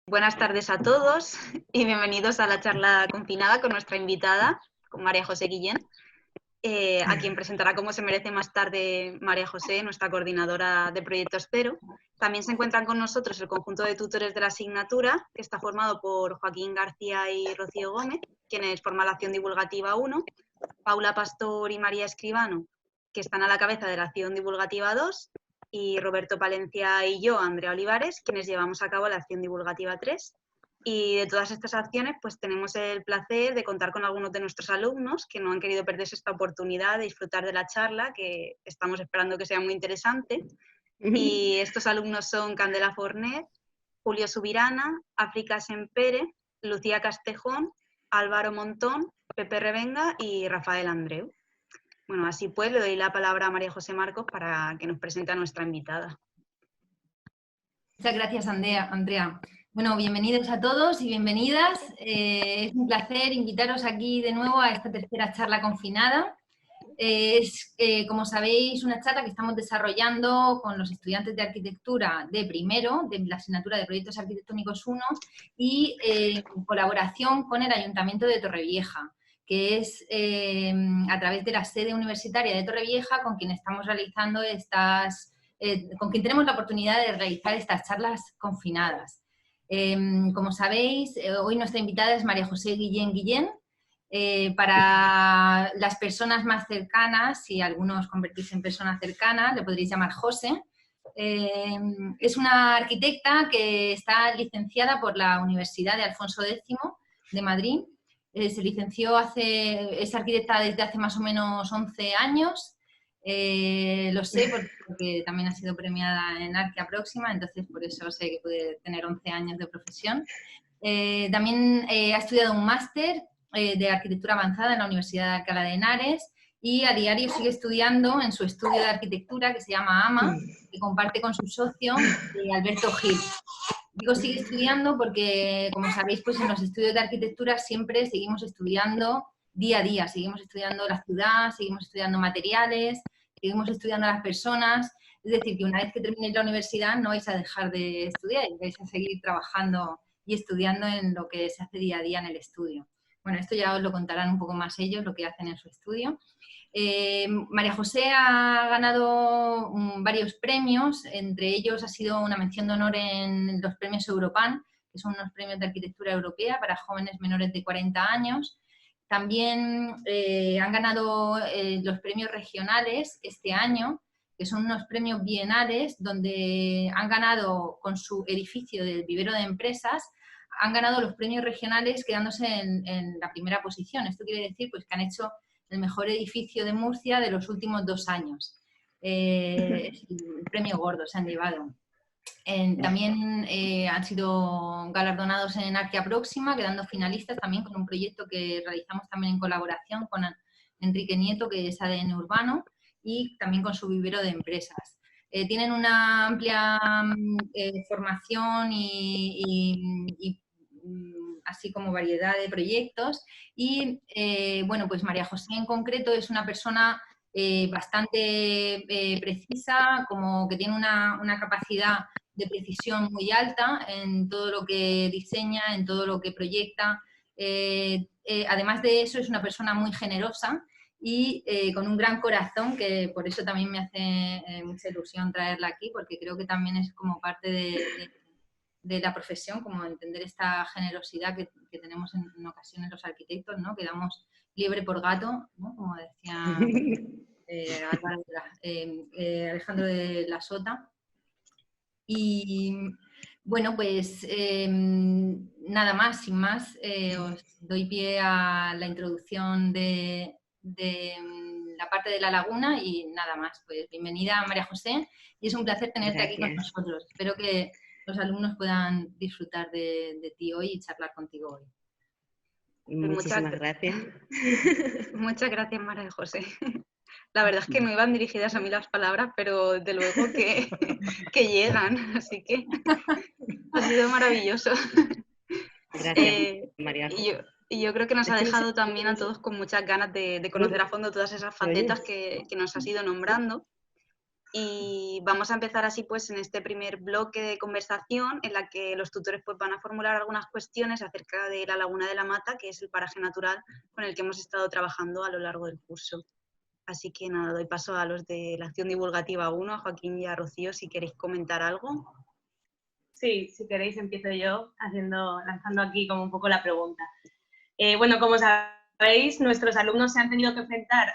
Buenas tardes a todos y bienvenidos a la charla confinada con nuestra invitada, con María José Guillén, a quien presentará como se merece más tarde María José, nuestra coordinadora de Proyecto Espero. También se encuentran con nosotros el conjunto de tutores de la asignatura, que está formado por Joaquín García y Rocío Gómez, quienes forman la acción divulgativa 1, Paula Pastor y María Escribano, que están a la cabeza de la acción divulgativa 2, y Roberto Palencia y yo, Andrea Olivares, quienes llevamos a cabo la acción divulgativa 3. Y de todas estas acciones, pues tenemos el placer de contar con algunos de nuestros alumnos que no han querido perderse esta oportunidad de disfrutar de la charla, que estamos esperando que sea muy interesante. Y estos alumnos son Candela Fornet, Julio Subirana, África Sempere, Lucía Castejón, Álvaro Montón, Pepe Revenga y Rafael Andreu. Bueno, así pues, le doy la palabra a María José Marcos para que nos presente a nuestra invitada. Muchas gracias, Andrea. Bueno, bienvenidos a todos y bienvenidas. Es un placer invitaros aquí de nuevo a esta tercera charla confinada. Como sabéis, una charla que estamos desarrollando con los estudiantes de arquitectura de primero, de la asignatura de Proyectos Arquitectónicos 1, y en colaboración con el Ayuntamiento de Torrevieja, que es a través de la sede universitaria de Torrevieja con quien estamos realizando con quien tenemos la oportunidad de realizar estas charlas confinadas. Como sabéis, hoy nuestra invitada es María José Guillén. Para las personas más cercanas, si algunos convertís en personas cercanas, le podréis llamar José. Es una arquitecta que está licenciada por la Universidad de Alfonso X de Madrid. Se licenció es arquitecta desde hace más o menos 11 años. Lo sé porque también ha sido premiada en Arquia Próxima, entonces por eso sé que puede tener 11 años de profesión. También ha estudiado un máster de arquitectura avanzada en la Universidad de Alcalá de Henares y a diario sigue estudiando en su estudio de arquitectura que se llama AMA, que comparte con su socio Alberto Gil. Digo sigue estudiando porque, como sabéis, pues en los estudios de arquitectura siempre seguimos estudiando día a día, seguimos estudiando la ciudad, seguimos estudiando materiales, seguimos estudiando a las personas. Es decir, que una vez que terminéis la universidad no vais a dejar de estudiar, vais a seguir trabajando y estudiando en lo que se hace día a día en el estudio. Bueno, esto ya os lo contarán un poco más ellos, lo que hacen en su estudio. María José ha ganado varios premios, entre ellos ha sido una mención de honor en los premios Europan, que son unos premios de arquitectura europea para jóvenes menores de 40 años. También han ganado los premios regionales este año, que son unos premios bienales donde han ganado con su edificio del vivero de empresas, han ganado los premios regionales quedándose en la primera posición. Esto quiere decir pues, que han hecho el mejor edificio de Murcia de los últimos 2 años. El premio gordo se han llevado. También han sido galardonados en Arquia Próxima, quedando finalistas también con un proyecto que realizamos también en colaboración con Enrique Nieto, que es ADN Urbano, y también con su vivero de empresas. Tienen una amplia formación y así como variedad de proyectos y bueno, pues María José en concreto es una persona bastante precisa, como que tiene una capacidad de precisión muy alta en todo lo que diseña, en todo lo que proyecta. Además de eso es una persona muy generosa y con un gran corazón, que por eso también me hace mucha ilusión traerla aquí, porque creo que también es como parte de la profesión, como entender esta generosidad que tenemos en ocasiones los arquitectos, ¿no? Que damos liebre por gato, ¿no? Como decía Alejandro de la Sota. Y bueno, pues nada más, sin más, os doy pie a la introducción de la parte de la laguna y nada más. Pues bienvenida María José y es un placer tenerte aquí con nosotros. Espero que los alumnos puedan disfrutar de ti hoy y charlar contigo hoy. Muchísimas gracias. Muchas gracias, María José. La verdad es que no iban dirigidas a mí las palabras, pero de luego que llegan, así que ha sido maravilloso. Gracias, María. Y yo creo que nos ha dejado también a todos con muchas ganas de conocer a fondo todas esas facetas que nos has ido nombrando. Y vamos a empezar así pues en este primer bloque de conversación en la que los tutores pues van a formular algunas cuestiones acerca de la Laguna de la Mata, que es el paraje natural con el que hemos estado trabajando a lo largo del curso. Así que nada, doy paso a los de la acción divulgativa 1, a Joaquín y a Rocío, si queréis comentar algo. Sí, si queréis empiezo yo lanzando aquí como un poco la pregunta. Bueno, como sabéis, nuestros alumnos se han tenido que enfrentar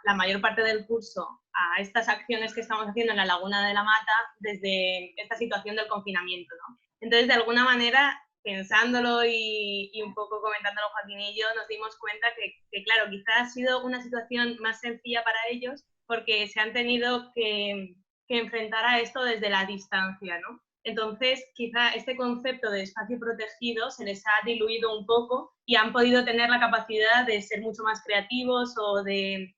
la mayor parte del curso a estas acciones que estamos haciendo en la Laguna de la Mata desde esta situación del confinamiento, ¿no? Entonces, de alguna manera, pensándolo y un poco comentándolo Joaquín y yo, nos dimos cuenta que, claro, quizás ha sido una situación más sencilla para ellos porque se han tenido que enfrentar a esto desde la distancia, ¿no? Entonces, quizá este concepto de espacio protegido se les ha diluido un poco y han podido tener la capacidad de ser mucho más creativos o de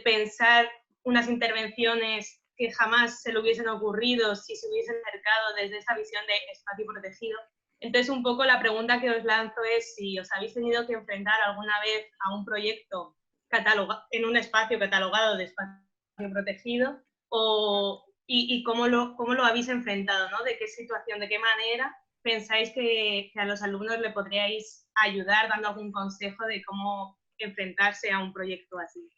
pensar unas intervenciones que jamás se le hubiesen ocurrido si se hubiesen acercado desde esa visión de espacio protegido. Entonces, un poco la pregunta que os lanzo es si os habéis tenido que enfrentar alguna vez a un proyecto en un espacio catalogado de espacio protegido y cómo lo habéis enfrentado, ¿no? ¿De qué situación, de qué manera pensáis que a los alumnos le podríais ayudar dando algún consejo de cómo enfrentarse a un proyecto así?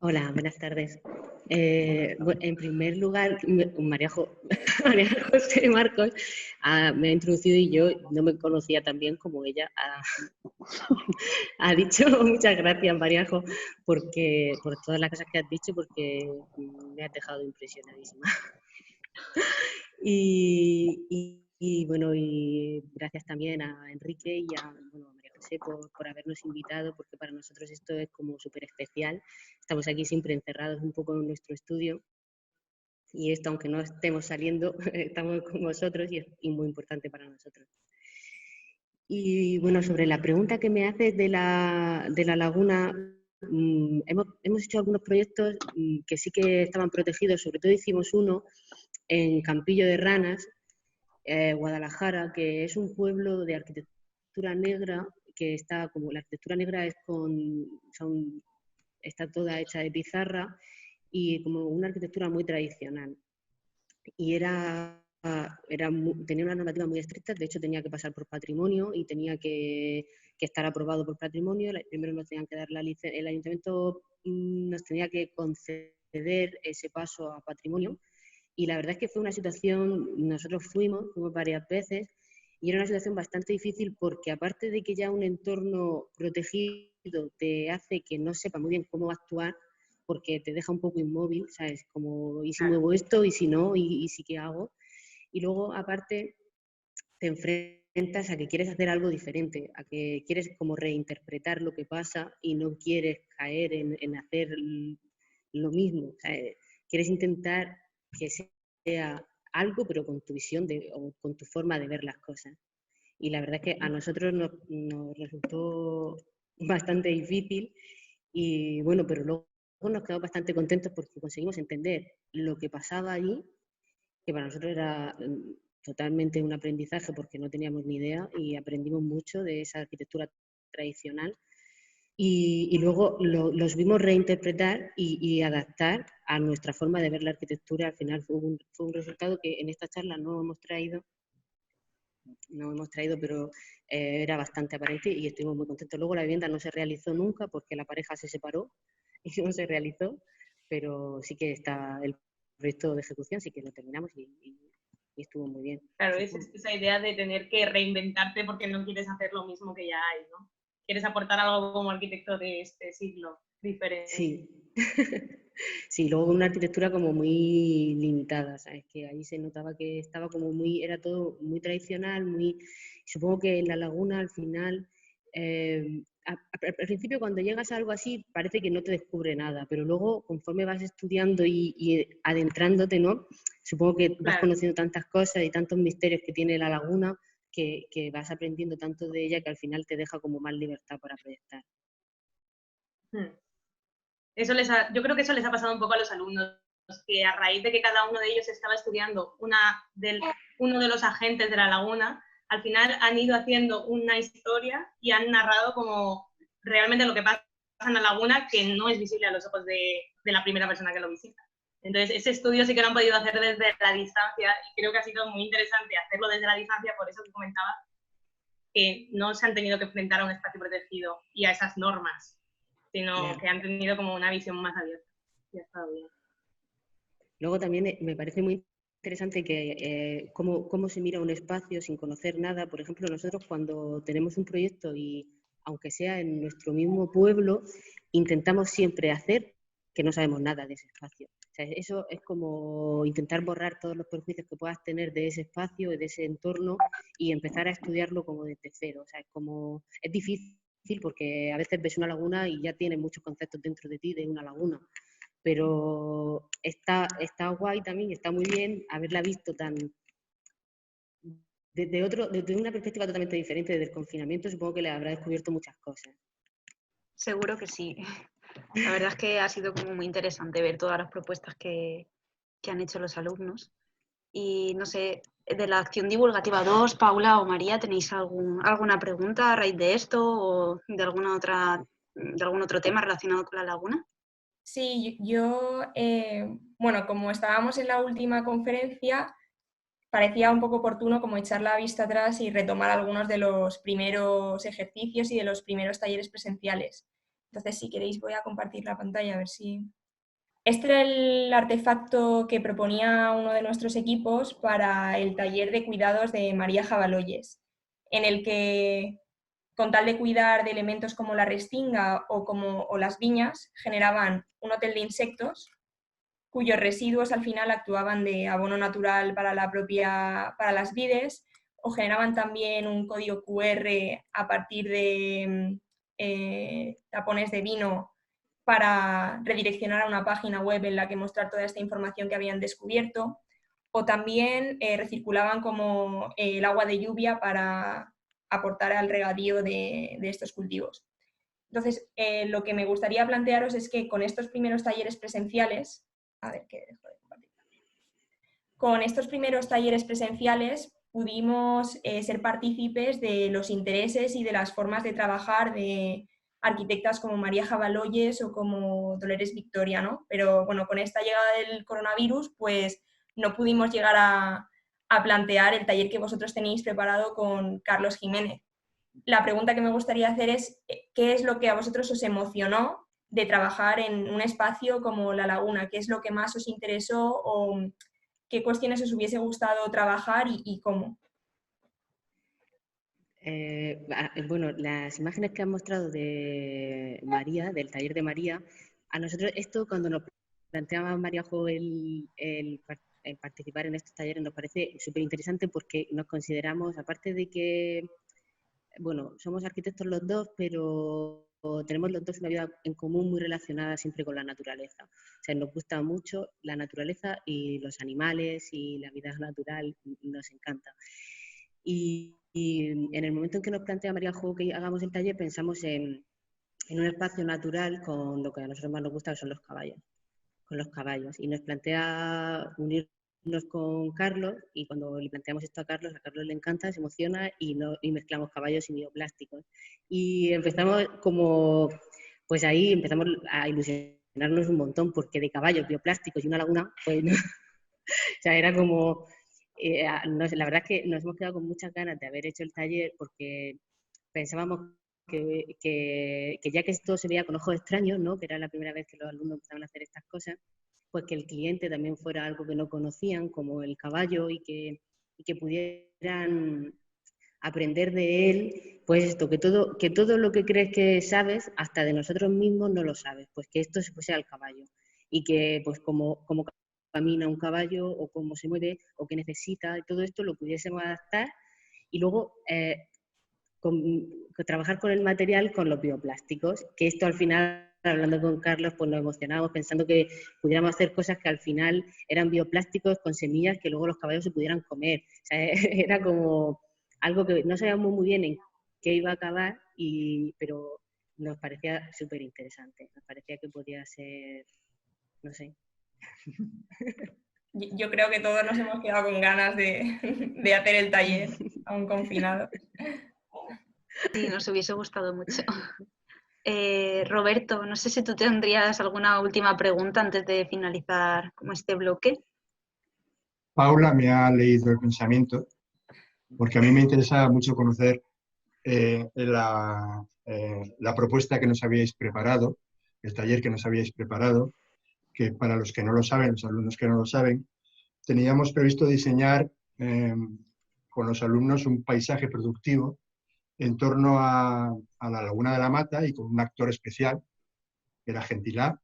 Hola, buenas tardes. En primer lugar, María José Marcos me ha introducido y yo no me conocía tan bien como ella ha dicho. Muchas gracias, Mariajo, por todas las cosas que has dicho, porque me has dejado impresionadísima. Y bueno, y gracias también a Enrique y a María José por habernos invitado, porque para nosotros esto es como súper especial. Estamos aquí siempre encerrados un poco en nuestro estudio y esto, aunque no estemos saliendo, estamos con vosotros y es muy importante para nosotros. Y bueno, sobre la pregunta que me haces de la laguna, hemos hecho algunos proyectos que sí que estaban protegidos, sobre todo hicimos uno en Campillo de Ranas, Guadalajara, que es un pueblo de arquitectura negra, que está como la arquitectura negra está toda hecha de pizarra y como una arquitectura muy tradicional. Y tenía una normativa muy estricta, de hecho tenía que pasar por patrimonio y tenía que estar aprobado por patrimonio. Primero nos tenían que dar la licencia, el ayuntamiento nos tenía que conceder ese paso a patrimonio. Y la verdad es que fue una situación, nosotros fuimos varias veces, y era una situación bastante difícil porque aparte de que ya un entorno protegido te hace que no sepa muy bien cómo actuar, porque te deja un poco inmóvil, ¿sabes? Como, ¿y si muevo esto? ¿Y si no? ¿Y si qué hago? Y luego, aparte, te enfrentas a que quieres hacer algo diferente, a que quieres como reinterpretar lo que pasa y no quieres caer en hacer lo mismo. ¿Sabes? Quieres intentar que sea algo, pero con tu visión o con tu forma de ver las cosas. Y la verdad es que a nosotros nos resultó bastante difícil y bueno, pero luego nos quedamos bastante contentos porque conseguimos entender lo que pasaba allí, que para nosotros era totalmente un aprendizaje porque no teníamos ni idea y aprendimos mucho de esa arquitectura tradicional. Y luego los vimos reinterpretar y adaptar a nuestra forma de ver la arquitectura. Al final fue un resultado que en esta charla no hemos traído, pero era bastante aparente y estuvimos muy contentos. Luego la vivienda no se realizó nunca porque la pareja se separó y no se realizó, pero sí que está el proyecto de ejecución, sí que lo terminamos y estuvo muy bien. Claro, es esa idea de tener que reinventarte porque no quieres hacer lo mismo que ya hay, ¿no? Quieres aportar algo como arquitecto de este siglo diferente. Sí. Sí, luego una arquitectura como muy limitada, ¿sabes? Que ahí se notaba que estaba como era todo muy tradicional, supongo que en la laguna al final, al principio cuando llegas a algo así parece que no te descubre nada, pero luego conforme vas estudiando y adentrándote, ¿no? Supongo que vas conociendo tantas cosas y tantos misterios que tiene la laguna que vas aprendiendo tanto de ella que al final te deja como más libertad para proyectar. Yo creo que eso les ha pasado un poco a los alumnos, que a raíz de que cada uno de ellos estaba estudiando uno de los agentes de la laguna, al final han ido haciendo una historia y han narrado como realmente lo que pasa en la laguna que no es visible a los ojos de la primera persona que lo visita. Entonces, ese estudio sí que lo han podido hacer desde la distancia y creo que ha sido muy interesante hacerlo desde la distancia, por eso que comentaba, que no se han tenido que enfrentar a un espacio protegido y a esas normas, sino que han tenido como una visión más abierta. Y ha estado bien. Luego también me parece muy interesante que cómo se mira un espacio sin conocer nada. Por ejemplo, nosotros cuando tenemos un proyecto y aunque sea en nuestro mismo pueblo, intentamos siempre hacer que no sabemos nada de ese espacio. O sea, eso es como intentar borrar todos los prejuicios que puedas tener de ese espacio, de ese entorno y empezar a estudiarlo como desde cero. O sea, es difícil porque a veces ves una laguna y ya tienes muchos conceptos dentro de ti de una laguna. Pero está guay también, está muy bien haberla visto desde una perspectiva totalmente diferente, desde el confinamiento. Supongo que le habrá descubierto muchas cosas. Seguro que sí. La verdad es que ha sido como muy interesante ver todas las propuestas que han hecho los alumnos. Y no sé, de la acción divulgativa 2, Paula o María, ¿tenéis alguna pregunta a raíz de esto o de algún otro tema relacionado con la laguna? Sí, yo, bueno, como estábamos en la última conferencia, parecía un poco oportuno como echar la vista atrás y retomar algunos de los primeros ejercicios y de los primeros talleres presenciales. Entonces, si queréis, voy a compartir la pantalla a ver si... Este era el artefacto que proponía uno de nuestros equipos para el taller de cuidados de María Jabaloyes, en el que, con tal de cuidar de elementos como la restinga o las viñas, generaban un hotel de insectos cuyos residuos al final actuaban de abono natural para las vides, o generaban también un código QR a partir de tapones de vino para redireccionar a una página web en la que mostrar toda esta información que habían descubierto, o también recirculaban como el agua de lluvia para aportar al regadío de estos cultivos. Entonces, lo que me gustaría plantearos es que con estos primeros talleres presenciales, a ver qué dejo de compartir. Con estos primeros talleres presenciales pudimos ser partícipes de los intereses y de las formas de trabajar de arquitectas como María Jabaloyes o como Dolores Victoria, ¿no? Pero bueno, con esta llegada del coronavirus, pues no pudimos llegar a plantear el taller que vosotros tenéis preparado con Carlos Jiménez. La pregunta que me gustaría hacer es, ¿qué es lo que a vosotros os emocionó de trabajar en un espacio como La Laguna? ¿Qué es lo que más os interesó o qué cuestiones os hubiese gustado trabajar y cómo? Bueno, las imágenes que han mostrado de María, del taller de María, a nosotros esto cuando nos planteaba Mariajo el participar en estos talleres nos parece súper interesante porque nos consideramos, aparte de que, bueno, somos arquitectos los dos, pero tenemos los dos una vida en común muy relacionada siempre con la naturaleza. O sea, nos gusta mucho la naturaleza y los animales y la vida natural, nos encanta. Y en el momento en que nos plantea María Jo que hagamos el taller, pensamos en un espacio natural con lo que a nosotros más nos gusta, que son los caballos, con los caballos. Y nos plantea unirnos con Carlos, y cuando le planteamos esto a Carlos le encanta, se emociona y mezclamos caballos y bioplásticos. Y empezamos pues ahí empezamos a ilusionarnos un montón, porque de caballos, bioplásticos y una laguna, pues no. O sea, era como... la verdad es que nos hemos quedado con muchas ganas de haber hecho el taller porque pensábamos que ya que esto se veía con ojos extraños, ¿no? Que era la primera vez que los alumnos empezaban a hacer estas cosas, pues que el cliente también fuera algo que no conocían, como el caballo, y que pudieran aprender de él, pues esto, que todo lo que crees que sabes, hasta de nosotros mismos no lo sabes, pues que esto se fuese al caballo y que pues como camina un caballo o cómo se mueve o qué necesita, todo esto lo pudiésemos adaptar y luego trabajar con el material, con los bioplásticos, que esto al final, hablando con Carlos, pues nos emocionamos pensando que pudiéramos hacer cosas que al final eran bioplásticos con semillas que luego los caballos se pudieran comer. O sea, era como algo que no sabíamos muy bien en qué iba a acabar, pero nos parecía súper interesante, nos parecía que podía ser, no sé. Yo creo que todos nos hemos quedado con ganas de hacer el taller, aún confinado. Sí, nos hubiese gustado mucho. Roberto, no sé si tú tendrías alguna última pregunta antes de finalizar como este bloque. Paula me ha leído el pensamiento, porque a mí me interesa mucho conocer la propuesta que nos habíais preparado, el taller que nos habíais preparado, que para los que no lo saben, los alumnos que no lo saben, teníamos previsto diseñar con los alumnos un paisaje productivo en torno a la Laguna de la Mata y con un actor especial, que era Gentilá,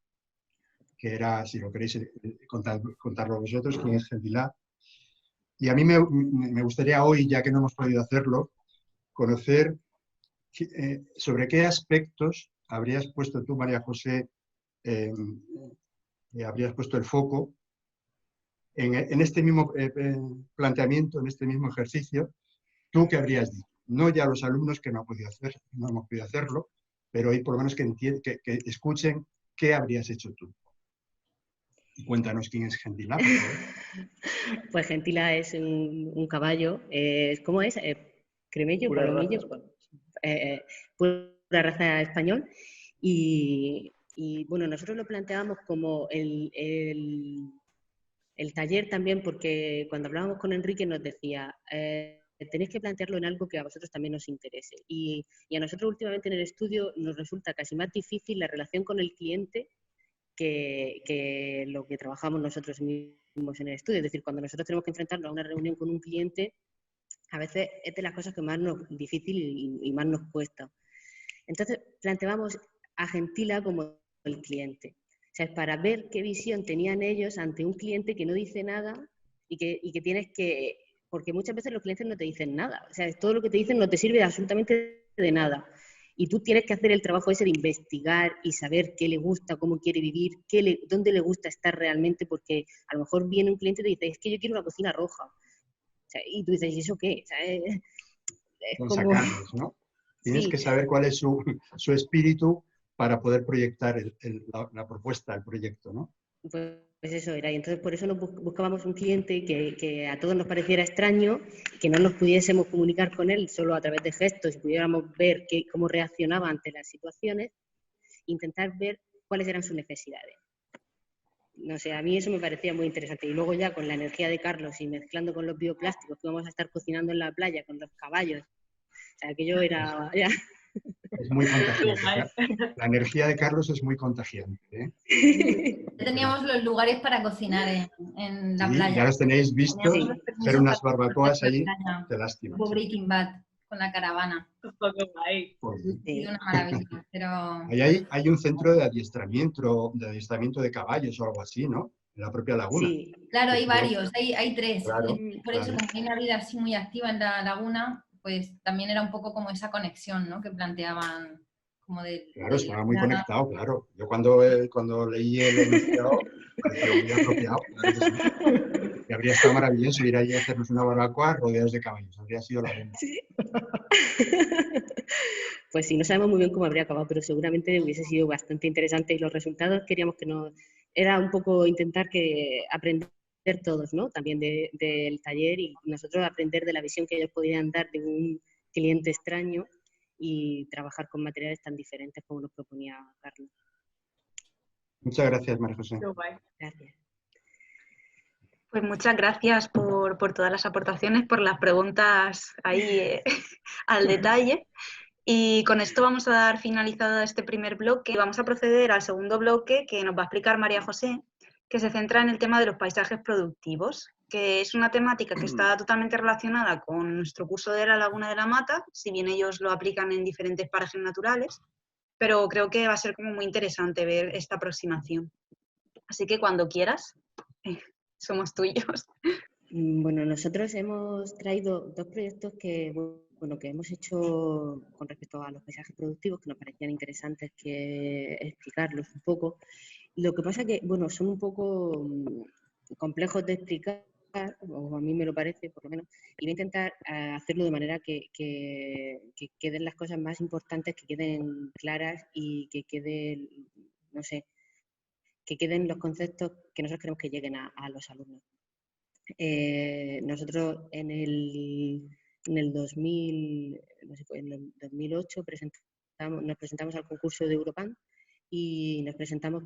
que era, si lo queréis contarlo vosotros, quién es Gentilá. Y a mí me gustaría hoy, ya que no hemos podido hacerlo, conocer sobre qué aspectos habrías puesto tú, María José, habrías puesto el foco en este mismo planteamiento, en este mismo ejercicio, tú qué habrías dicho. No ya los alumnos que no hemos podido hacerlo, pero hoy por lo menos que escuchen qué habrías hecho tú. Y cuéntanos quién es Gentilá, por favor. Pues Gentilá es un caballo, ¿cómo es? Cremello, Pura palomillo, raza. Pura raza español. Y bueno, nosotros lo planteábamos como el taller también, porque cuando hablábamos con Enrique nos decía, tenéis que plantearlo en algo que a vosotros también os interese. Y a nosotros últimamente en el estudio nos resulta casi más difícil la relación con el cliente que lo que trabajamos nosotros mismos en el estudio. Es decir, cuando nosotros tenemos que enfrentarnos a una reunión con un cliente, a veces es de las cosas que más nos difícil y más nos cuesta. Entonces planteamos a Gentilá como el cliente. O sea, es para ver qué visión tenían ellos ante un cliente que no dice nada y que tienes que... Porque muchas veces los clientes no te dicen nada. O sea, todo lo que te dicen no te sirve absolutamente de nada. Y tú tienes que hacer el trabajo ese de investigar y saber qué le gusta, cómo quiere vivir, dónde le gusta estar realmente, porque a lo mejor viene un cliente y te dice, es que yo quiero una cocina roja. O sea, y tú dices, ¿y eso qué? O sea, es como... Sacarlos, ¿no? Tienes Sí. que saber cuál es su espíritu para poder proyectar la propuesta, el proyecto, ¿no? Pues eso era, y entonces por eso nos buscábamos un cliente que a todos nos pareciera extraño, que no nos pudiésemos comunicar con él solo a través de gestos y pudiéramos ver cómo reaccionaba ante las situaciones, intentar ver cuáles eran sus necesidades. No sé, a mí eso me parecía muy interesante. Y luego ya con la energía de Carlos y mezclando con los bioplásticos que íbamos a estar cocinando en la playa con los caballos, o sea, aquello era... Ya. Es muy contagiante. La energía de Carlos es muy contagiante, ¿eh? Ya teníamos los lugares para cocinar en la playa. Ya los tenéis vistos, Teníamos los permisos hacer unas para barbacoas hacer allí, playa. qué lástima. Tipo Breaking Bad, con la caravana. Un poco guay. Sí, una maravilla, pero... Ahí hay un centro de adiestramiento de caballos o algo así, ¿no? En la propia laguna. Sí. Claro, hay varios, hay 3. Claro, Por eso, como hay una vida así muy activa en la laguna, pues también era un poco como esa conexión, ¿no? Que planteaban como de... Claro, estaba muy conectado, claro. Yo cuando leí el enunciado, pareció muy apropiado, claro que sí. Y habría estado maravilloso ir allí a hacernos una barbacoa rodeados de caballos. Habría sido la bomba. Sí. Pues sí, no sabemos muy bien cómo habría acabado, pero seguramente hubiese sido bastante interesante y los resultados queríamos que nos... Era un poco intentar aprender todos, ¿no? También del taller y nosotros aprender de la visión que ellos podían dar de un cliente extraño y trabajar con materiales tan diferentes como nos proponía Carlos. Muchas gracias, María José. Qué guay. Gracias. Pues muchas gracias por todas las aportaciones, por las preguntas ahí al detalle. Y con esto vamos a dar finalizado este primer bloque y vamos a proceder al segundo bloque que nos va a explicar María José, que se centra en el tema de los paisajes productivos, que es una temática que está totalmente relacionada con nuestro curso de la Laguna de la Mata, si bien ellos lo aplican en diferentes parajes naturales, pero creo que va a ser como muy interesante ver esta aproximación. Así que cuando quieras, somos tuyos. Bueno, nosotros hemos traído 2 proyectos que hemos hecho con respecto a los paisajes productivos, que nos parecían interesantes que explicarlos un poco. Lo que pasa que, bueno, son un poco complejos de explicar, o a mí me lo parece, por lo menos, y voy a intentar hacerlo de manera que queden las cosas más importantes, que queden claras y que queden, no sé, que queden los conceptos que nosotros queremos que lleguen a los alumnos. Nosotros en el 2008 presentamos nos presentamos al concurso de Europan y nos presentamos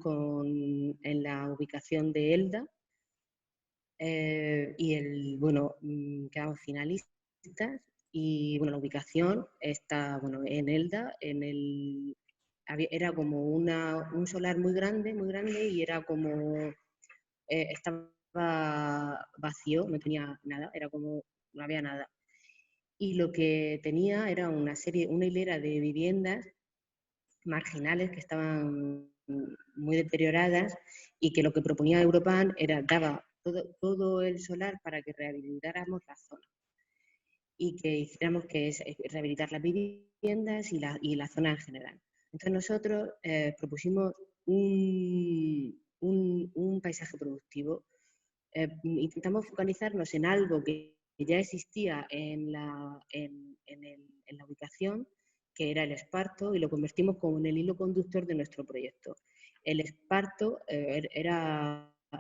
en la ubicación de Elda y bueno, quedamos finalistas y bueno, la ubicación está en Elda, era como un solar muy grande y era como, estaba vacío, no tenía nada, era como, no había nada. Y lo que tenía era una hilera de viviendas marginales que estaban muy deterioradas y que lo que proponía Europan daba todo el solar para que rehabilitáramos la zona y que hiciéramos que es rehabilitar las viviendas y la zona en general. Entonces nosotros propusimos un paisaje productivo. Intentamos focalizarnos en algo que ya existía en la ubicación, que era el esparto, y lo convertimos como en el hilo conductor de nuestro proyecto. El esparto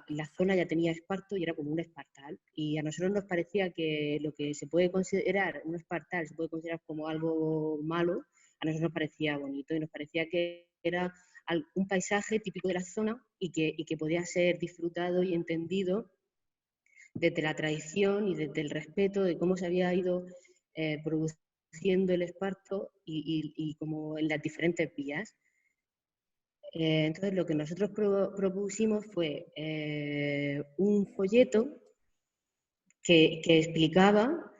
la zona ya tenía esparto y era como un espartal, y a nosotros nos parecía que lo que se puede considerar un espartal se puede considerar como algo malo, a nosotros nos parecía bonito y nos parecía que era un paisaje típico de la zona y que podía ser disfrutado y entendido desde la tradición y desde el respeto de cómo se había ido produciendo el esparto y como en las diferentes vías. Entonces lo que nosotros propusimos fue un folleto que explicaba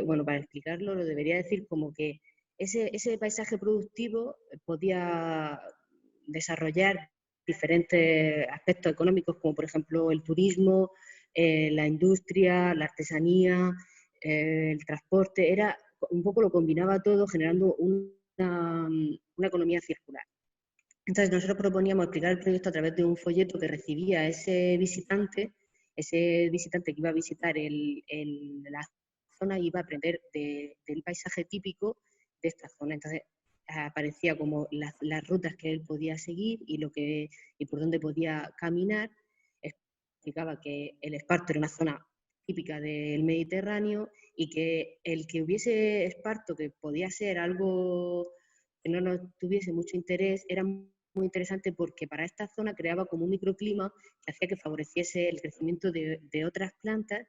bueno, para explicarlo lo debería decir como que ese paisaje productivo podía desarrollar diferentes aspectos económicos, como por ejemplo el turismo, la industria, la artesanía, el transporte. Un poco lo combinaba todo generando una economía circular. Entonces nosotros proponíamos explicar el proyecto a través de un folleto que recibía ese visitante que iba a visitar la zona y iba a aprender del paisaje típico de esta zona. Entonces aparecía como las rutas que él podía seguir y por dónde podía caminar. Explicaba que el esparto era una zona típica del Mediterráneo y que el que hubiese esparto, que podía ser algo que no nos tuviese mucho interés, era muy interesante porque para esta zona creaba como un microclima que hacía que favoreciese el crecimiento de otras plantas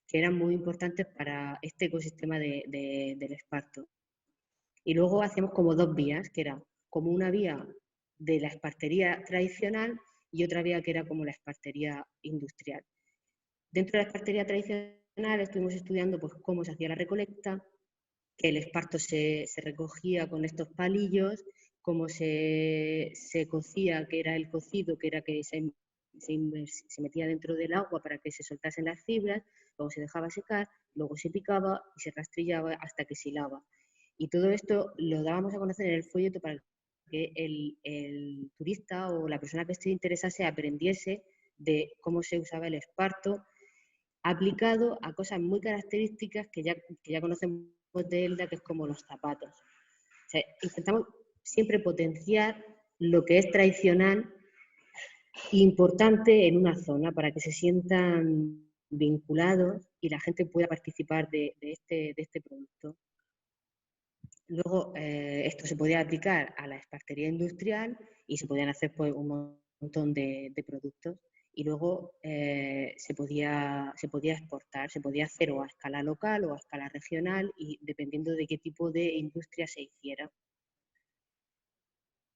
que eran muy importantes para este ecosistema del esparto. Y luego hacíamos como dos vías, que era como una vía de la espartería tradicional y otra vía que era como la espartería industrial. Dentro de la espartería tradicional estuvimos estudiando pues, cómo se hacía la recolecta, que el esparto se recogía con estos palillos, cómo se cocía, que era el cocido, que era que se metía dentro del agua para que se soltasen las fibras, luego se dejaba secar, luego se picaba y se rastrillaba hasta que se hilaba. Y todo esto lo dábamos a conocer en el folleto para que el turista o la persona que esté interesase aprendiese de cómo se usaba el esparto aplicado a cosas muy características que ya conocemos de Elda, que es como los zapatos. O sea, intentamos siempre potenciar lo que es tradicional e importante en una zona para que se sientan vinculados y la gente pueda participar de este producto. Luego, esto se podía aplicar a la espartería industrial y se podían hacer pues, un montón de productos. Y luego se podía exportar, se podía hacer o a escala local o a escala regional y dependiendo de qué tipo de industria se hiciera.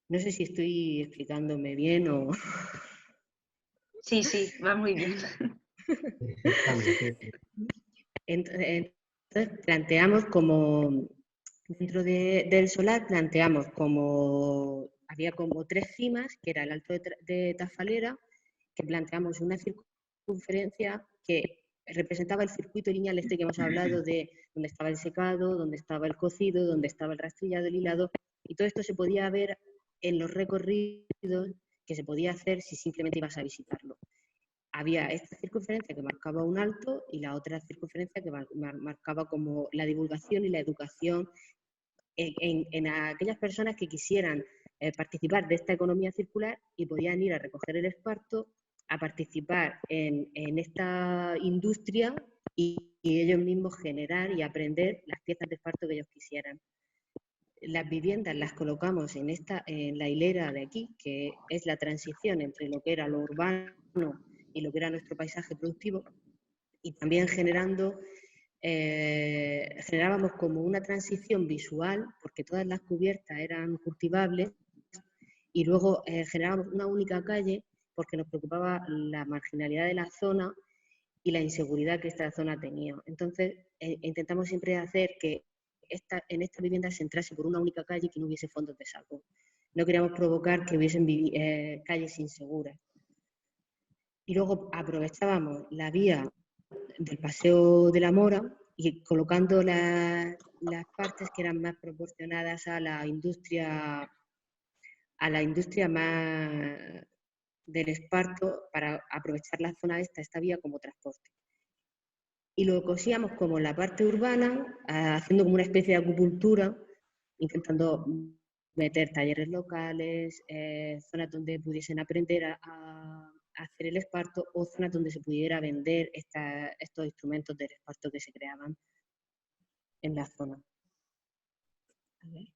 No sé si estoy explicándome bien o... Sí, va muy bien. Entonces planteamos como, dentro del solar planteamos como, había como 3 cimas, que era el Alto de Tafalera, que planteamos una circunferencia que representaba el circuito lineal este que hemos hablado de donde estaba el secado, donde estaba el cocido, donde estaba el rastrillado, el hilado, y todo esto se podía ver en los recorridos que se podía hacer si simplemente ibas a visitarlo. Había esta circunferencia que marcaba un alto y la otra circunferencia que marcaba como la divulgación y la educación en aquellas personas que quisieran participar de esta economía circular y podían ir a recoger el esparto, a participar en esta industria y ellos mismos generar y aprender las piezas de esparto que ellos quisieran. las viviendas las colocamos en la hilera de aquí, que es la transición entre lo que era lo urbano y lo que era nuestro paisaje productivo, y también generábamos como una transición visual, porque todas las cubiertas eran cultivables, y luego generábamos una única calle porque nos preocupaba la marginalidad de la zona y la inseguridad que esta zona tenía. Entonces, intentamos siempre hacer que en esta vivienda se entrase por una única calle y que no hubiese fondos de saco. No queríamos provocar que hubiesen calles inseguras. Y luego aprovechábamos la vía del Paseo de la Mora y colocando las partes que eran más proporcionadas a la industria más del esparto, para aprovechar la zona de esta vía como transporte. Y lo cosíamos como en la parte urbana, haciendo como una especie de acupuntura, intentando meter talleres locales, zonas donde pudiesen aprender a hacer el esparto, o zonas donde se pudiera vender estos instrumentos del esparto que se creaban en la zona. A ver.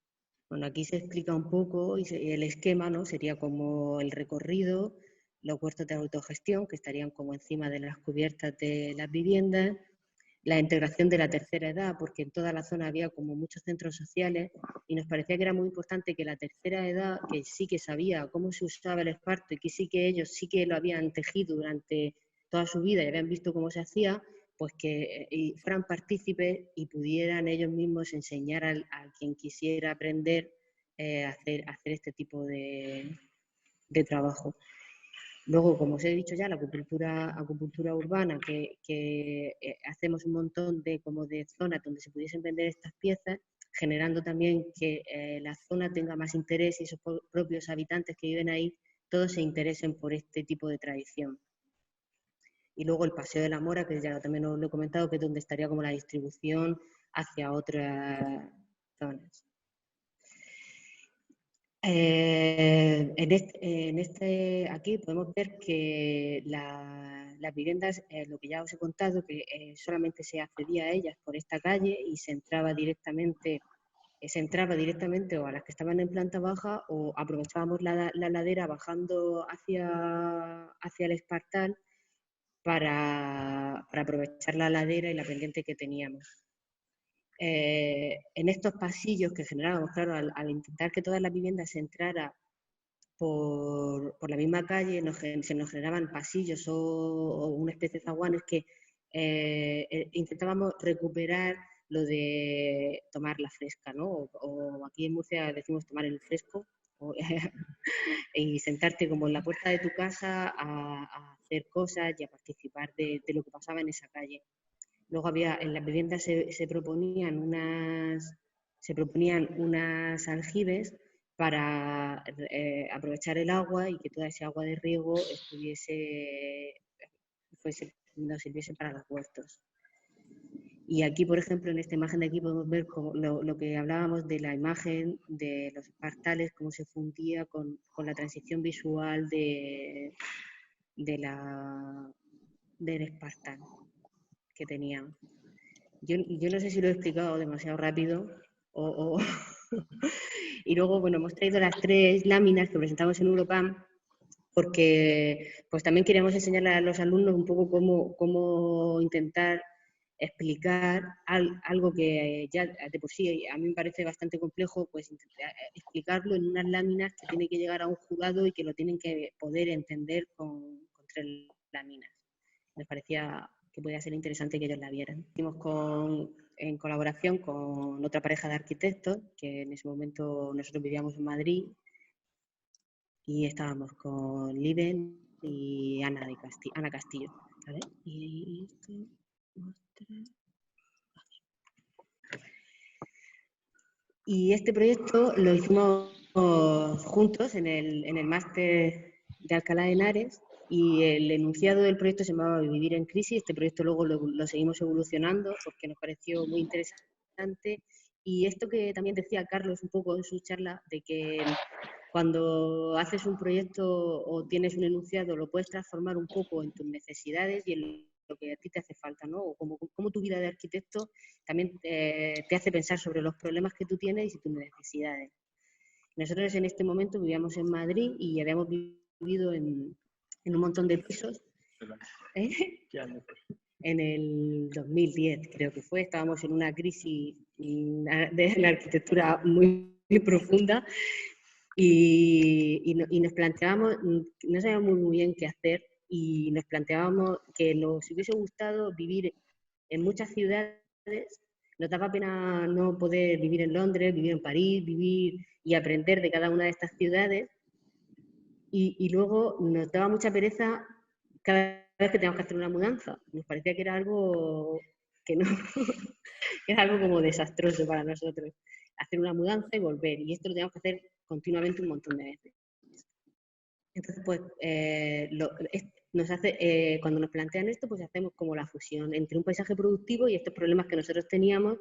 Bueno, aquí se explica un poco y el esquema, ¿no? Sería como el recorrido, los huertos de autogestión que estarían como encima de las cubiertas de las viviendas, la integración de la tercera edad, porque en toda la zona había como muchos centros sociales y nos parecía que era muy importante que la tercera edad, que sí que sabía cómo se usaba el esparto y que sí que ellos sí que lo habían tejido durante toda su vida y habían visto cómo se hacía, pues que fueran partícipes y pudieran ellos mismos enseñar a quien quisiera aprender a hacer este tipo de trabajo. Luego, como os he dicho ya, la acupuntura urbana, que hacemos un montón de zonas donde se pudiesen vender estas piezas, generando también que la zona tenga más interés y esos propios habitantes que viven ahí, todos se interesen por este tipo de tradición. Y luego el Paseo de la Mora, que ya también os lo he comentado, que es donde estaría como la distribución hacia otras zonas. Aquí podemos ver que las viviendas, lo que ya os he contado, que solamente se accedía a ellas por esta calle y se entraba directamente o a las que estaban en planta baja, o aprovechábamos la ladera bajando hacia el Espartal para aprovechar la ladera y la pendiente que teníamos. En estos pasillos que generábamos, claro, al intentar que todas las viviendas se entrara por la misma calle, se nos generaban pasillos o una especie de zaguanes que intentábamos recuperar lo de tomar la fresca, ¿no? O aquí en Murcia decimos tomar el fresco, y sentarte como en la puerta de tu casa a hacer cosas y a participar de lo que pasaba en esa calle. Luego en las viviendas se proponían unas aljibes para aprovechar el agua y que toda esa agua de riego nos sirviese para los huertos. Y aquí, por ejemplo, en esta imagen de aquí podemos ver lo que hablábamos de la imagen de los espartales, cómo se fundía con la transición visual del espartal que tenían. Yo no sé si lo he explicado demasiado rápido y luego, bueno, hemos traído las 3 láminas que presentamos en Europam porque pues también queríamos enseñarle a los alumnos un poco cómo intentar explicar algo que ya de por sí a mí me parece bastante complejo, pues explicarlo en unas láminas que tiene que llegar a un jurado y que lo tienen que poder entender con 3 láminas. Me parecía que podía ser interesante que ellos la vieran. Hicimos en colaboración con otra pareja de arquitectos, que en ese momento nosotros vivíamos en Madrid, y estábamos con Liben y Ana Castillo. ¿Vale? Y esto muestra... Y este proyecto lo hicimos juntos en el máster de Alcalá de Henares, y el enunciado del proyecto se llamaba Vivir en Crisis. Este proyecto luego lo seguimos evolucionando porque nos pareció muy interesante. Y esto que también decía Carlos un poco en su charla, de que cuando haces un proyecto o tienes un enunciado lo puedes transformar un poco en tus necesidades y en lo que a ti te hace falta, ¿no? O cómo tu vida de arquitecto también te hace pensar sobre los problemas que tú tienes y tus necesidades. Nosotros en este momento vivíamos en Madrid y habíamos vivido en un montón de pisos. En el 2010 creo que fue, estábamos en una crisis de la arquitectura muy profunda y nos planteábamos, no sabíamos muy bien qué hacer y nos planteábamos que nos hubiese gustado vivir en muchas ciudades. Nos daba pena no poder vivir en Londres, vivir en París, vivir y aprender de cada una de estas ciudades y luego nos daba mucha pereza cada vez que teníamos que hacer una mudanza. Nos parecía que era algo que no era algo como desastroso para nosotros, hacer una mudanza y volver, y esto lo teníamos que hacer continuamente un montón de veces. Entonces, pues, cuando nos plantean esto, pues hacemos como la fusión entre un paisaje productivo y estos problemas que nosotros teníamos,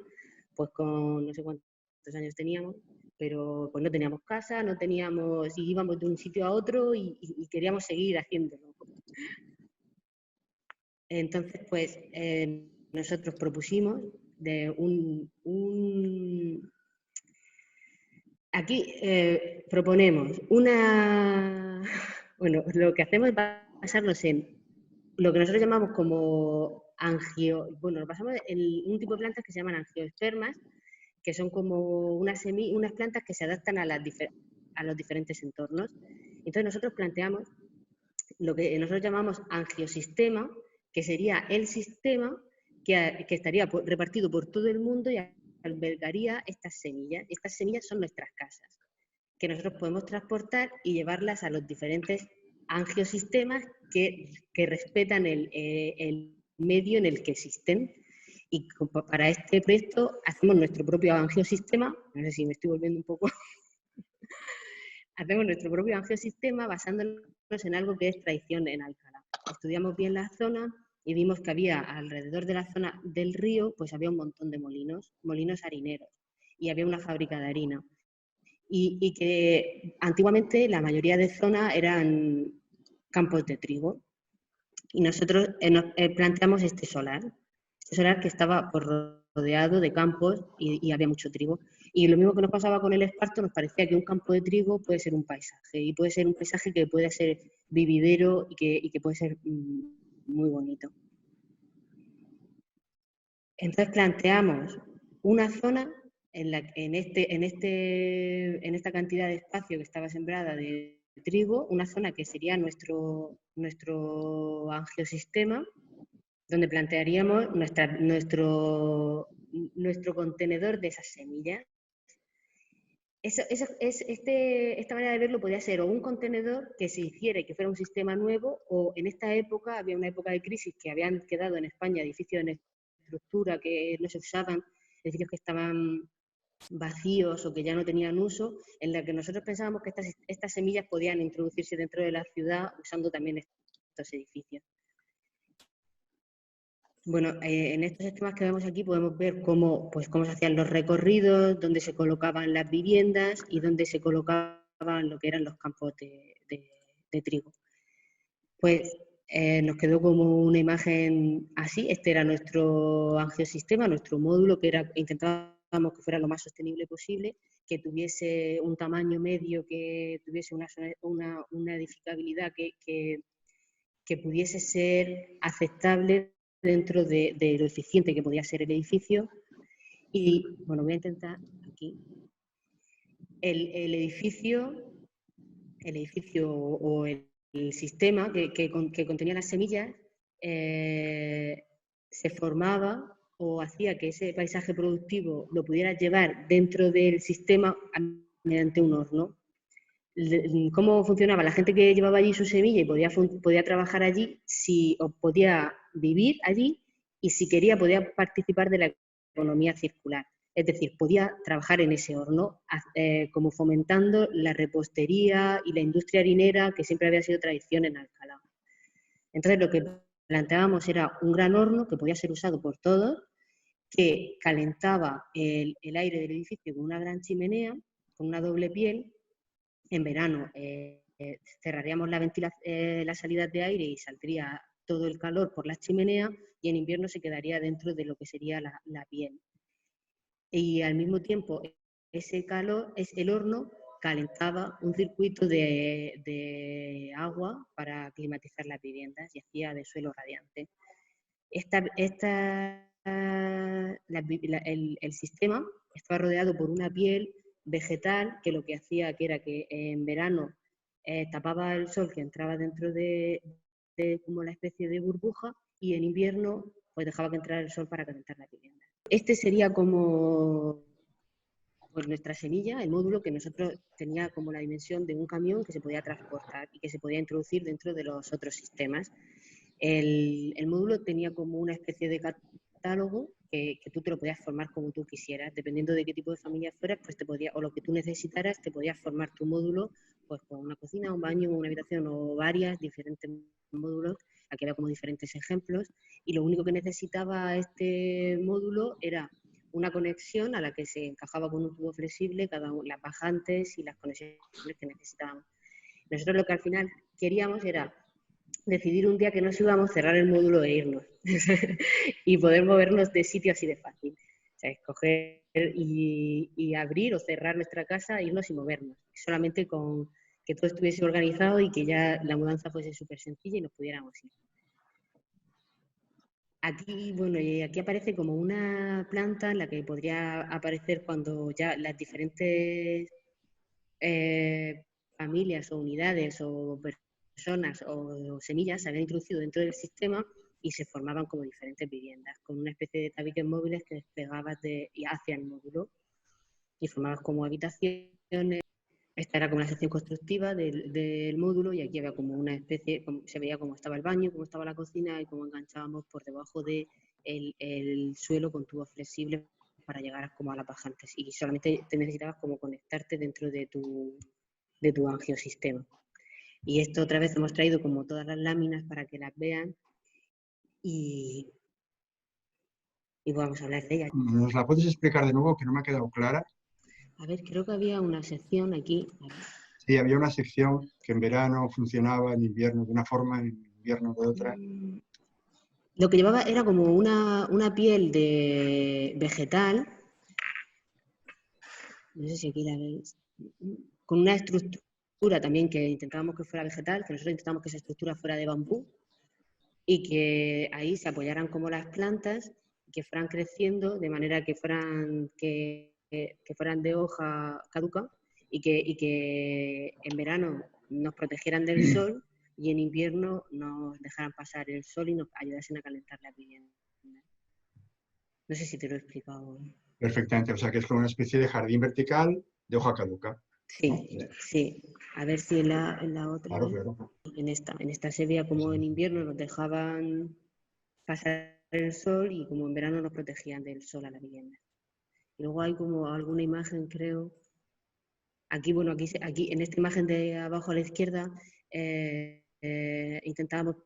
pues con no sé cuántos años teníamos, pero pues no teníamos casa, no teníamos, y íbamos de un sitio a otro y queríamos seguir haciéndolo. Entonces, pues, nosotros propusimos de aquí proponemos bueno, lo que hacemos es basarnos en lo que nosotros llamamos como bueno, nos basamos en un tipo de plantas que se llaman angiospermas, que son como unas plantas que se adaptan a los diferentes entornos. Entonces nosotros planteamos lo que nosotros llamamos angiosistema, que sería el sistema que estaría repartido por todo el mundo y albergaría estas semillas. Estas semillas son nuestras casas, que nosotros podemos transportar y llevarlas a los diferentes angiosistemas que respetan el medio en el que existen. Y para este proyecto hacemos nuestro propio angiosistema, no sé si me estoy volviendo un poco... Hacemos nuestro propio angiosistema basándonos en algo que es tradición en Alcalá. Estudiamos bien la zona y vimos que había alrededor de la zona del río, pues había un montón de molinos harineros, y había una fábrica de harina. Y que antiguamente la mayoría de zonas eran campos de trigo. Y nosotros planteamos este solar que estaba rodeado de campos y había mucho trigo. Y lo mismo que nos pasaba con el esparto, nos parecía que un campo de trigo puede ser un paisaje, y puede ser un paisaje que puede ser vividero y que puede ser muy bonito. Entonces planteamos una zona en esta cantidad de espacio que estaba sembrada de trigo, una zona que sería nuestro angiosistema, donde plantearíamos nuestro contenedor de esas semillas. Esta manera de verlo podía ser o un contenedor que se hiciera y que fuera un sistema nuevo, o en esta época, había una época de crisis que habían quedado en España edificios en estructura que no se usaban, edificios que estaban vacíos o que ya no tenían uso, en la que nosotros pensábamos que estas semillas podían introducirse dentro de la ciudad usando también estos edificios. Bueno, en estos esquemas que vemos aquí podemos ver cómo se hacían los recorridos, dónde se colocaban las viviendas y dónde se colocaban lo que eran los campos de trigo. Pues nos quedó como una imagen así. Este era nuestro angiosistema, nuestro módulo, que intentábamos que fuera lo más sostenible posible, que tuviese un tamaño medio, que tuviese una edificabilidad que pudiese ser aceptable dentro de lo eficiente que podía ser el edificio. Y bueno, voy a intentar aquí. El edificio o el sistema que contenía las semillas se formaba o hacía que ese paisaje productivo lo pudiera llevar dentro del sistema mediante un horno. ¿Cómo funcionaba? La gente que llevaba allí su semilla y podía trabajar allí, o podía vivir allí, y si quería podía participar de la economía circular. Es decir, podía trabajar en ese horno, como fomentando la repostería y la industria harinera, que siempre había sido tradición en Alcalá. Entonces, lo que planteábamos era un gran horno que podía ser usado por todos, que calentaba el aire del edificio con una gran chimenea, con una doble piel. En verano cerraríamos las salidas de aire y saldría todo el calor por la chimenea y en invierno se quedaría dentro de lo que sería la piel. Y al mismo tiempo, ese calor, el horno calentaba un circuito de agua para climatizar las viviendas y hacía de suelo radiante. El sistema estaba rodeado por una piel vegetal que lo que hacía que era que en verano tapaba el sol que entraba dentro de como la especie de burbuja y en invierno pues dejaba que entrara el sol para calentar la vivienda. Este sería como pues nuestra semilla, el módulo que nosotros tenía como la dimensión de un camión que se podía transportar y que se podía introducir dentro de los otros sistemas. El módulo tenía como una especie de catálogo que tú te lo podías formar como tú quisieras, dependiendo de qué tipo de familia fueras, pues o lo que tú necesitaras, te podías formar tu módulo pues con una cocina, un baño, una habitación o varias diferentes módulos. Aquí había como diferentes ejemplos y lo único que necesitaba este módulo era una conexión a la que se encajaba con un tubo flexible las bajantes y las conexiones que necesitábamos. Nosotros lo que al final queríamos era decidir un día que nos íbamos, cerrar el módulo e irnos y poder movernos de sitio así de fácil. O sea, escoger y abrir o cerrar nuestra casa, irnos y movernos. Solamente con que todo estuviese organizado y que ya la mudanza fuese súper sencilla y nos pudiéramos ir. Aquí, bueno, aquí aparece como una planta en la que podría aparecer cuando ya las diferentes familias o unidades o personas o semillas se habían introducido dentro del sistema y se formaban como diferentes viviendas, con una especie de tabiques móviles que desplegabas hacia el módulo y formabas como habitaciones. Esta era como la sección constructiva del módulo y aquí había como una especie, se veía cómo estaba el baño, cómo estaba la cocina y cómo enganchábamos por debajo del suelo con tubos flexibles para llegar como a las bajantes. Y solamente te necesitabas como conectarte dentro de tu angiosistema. Y esto otra vez hemos traído como todas las láminas para que las vean y vamos a hablar de ellas. ¿Nos la puedes explicar de nuevo, que no me ha quedado clara? A ver, creo que había una sección aquí. Sí, había una sección que en verano funcionaba, en invierno de una forma, en invierno de otra. Lo que llevaba era como una piel de vegetal, no sé si aquí la veis, con una estructura también que intentábamos que fuera vegetal, que nosotros intentábamos que esa estructura fuera de bambú y que ahí se apoyaran como las plantas, que fueran creciendo de manera que fueran de hoja caduca y que en verano nos protegieran del sol y en invierno nos dejaran pasar el sol y nos ayudasen a calentar la vivienda. No sé si te lo he explicado. Perfectamente, o sea que es como una especie de jardín vertical de hoja caduca. Sí. A ver si en la otra. Claro. En esta se veía como en invierno nos dejaban pasar el sol y como en verano nos protegían del sol a la vivienda. Y luego hay como alguna imagen, creo. Aquí en esta imagen de abajo a la izquierda intentábamos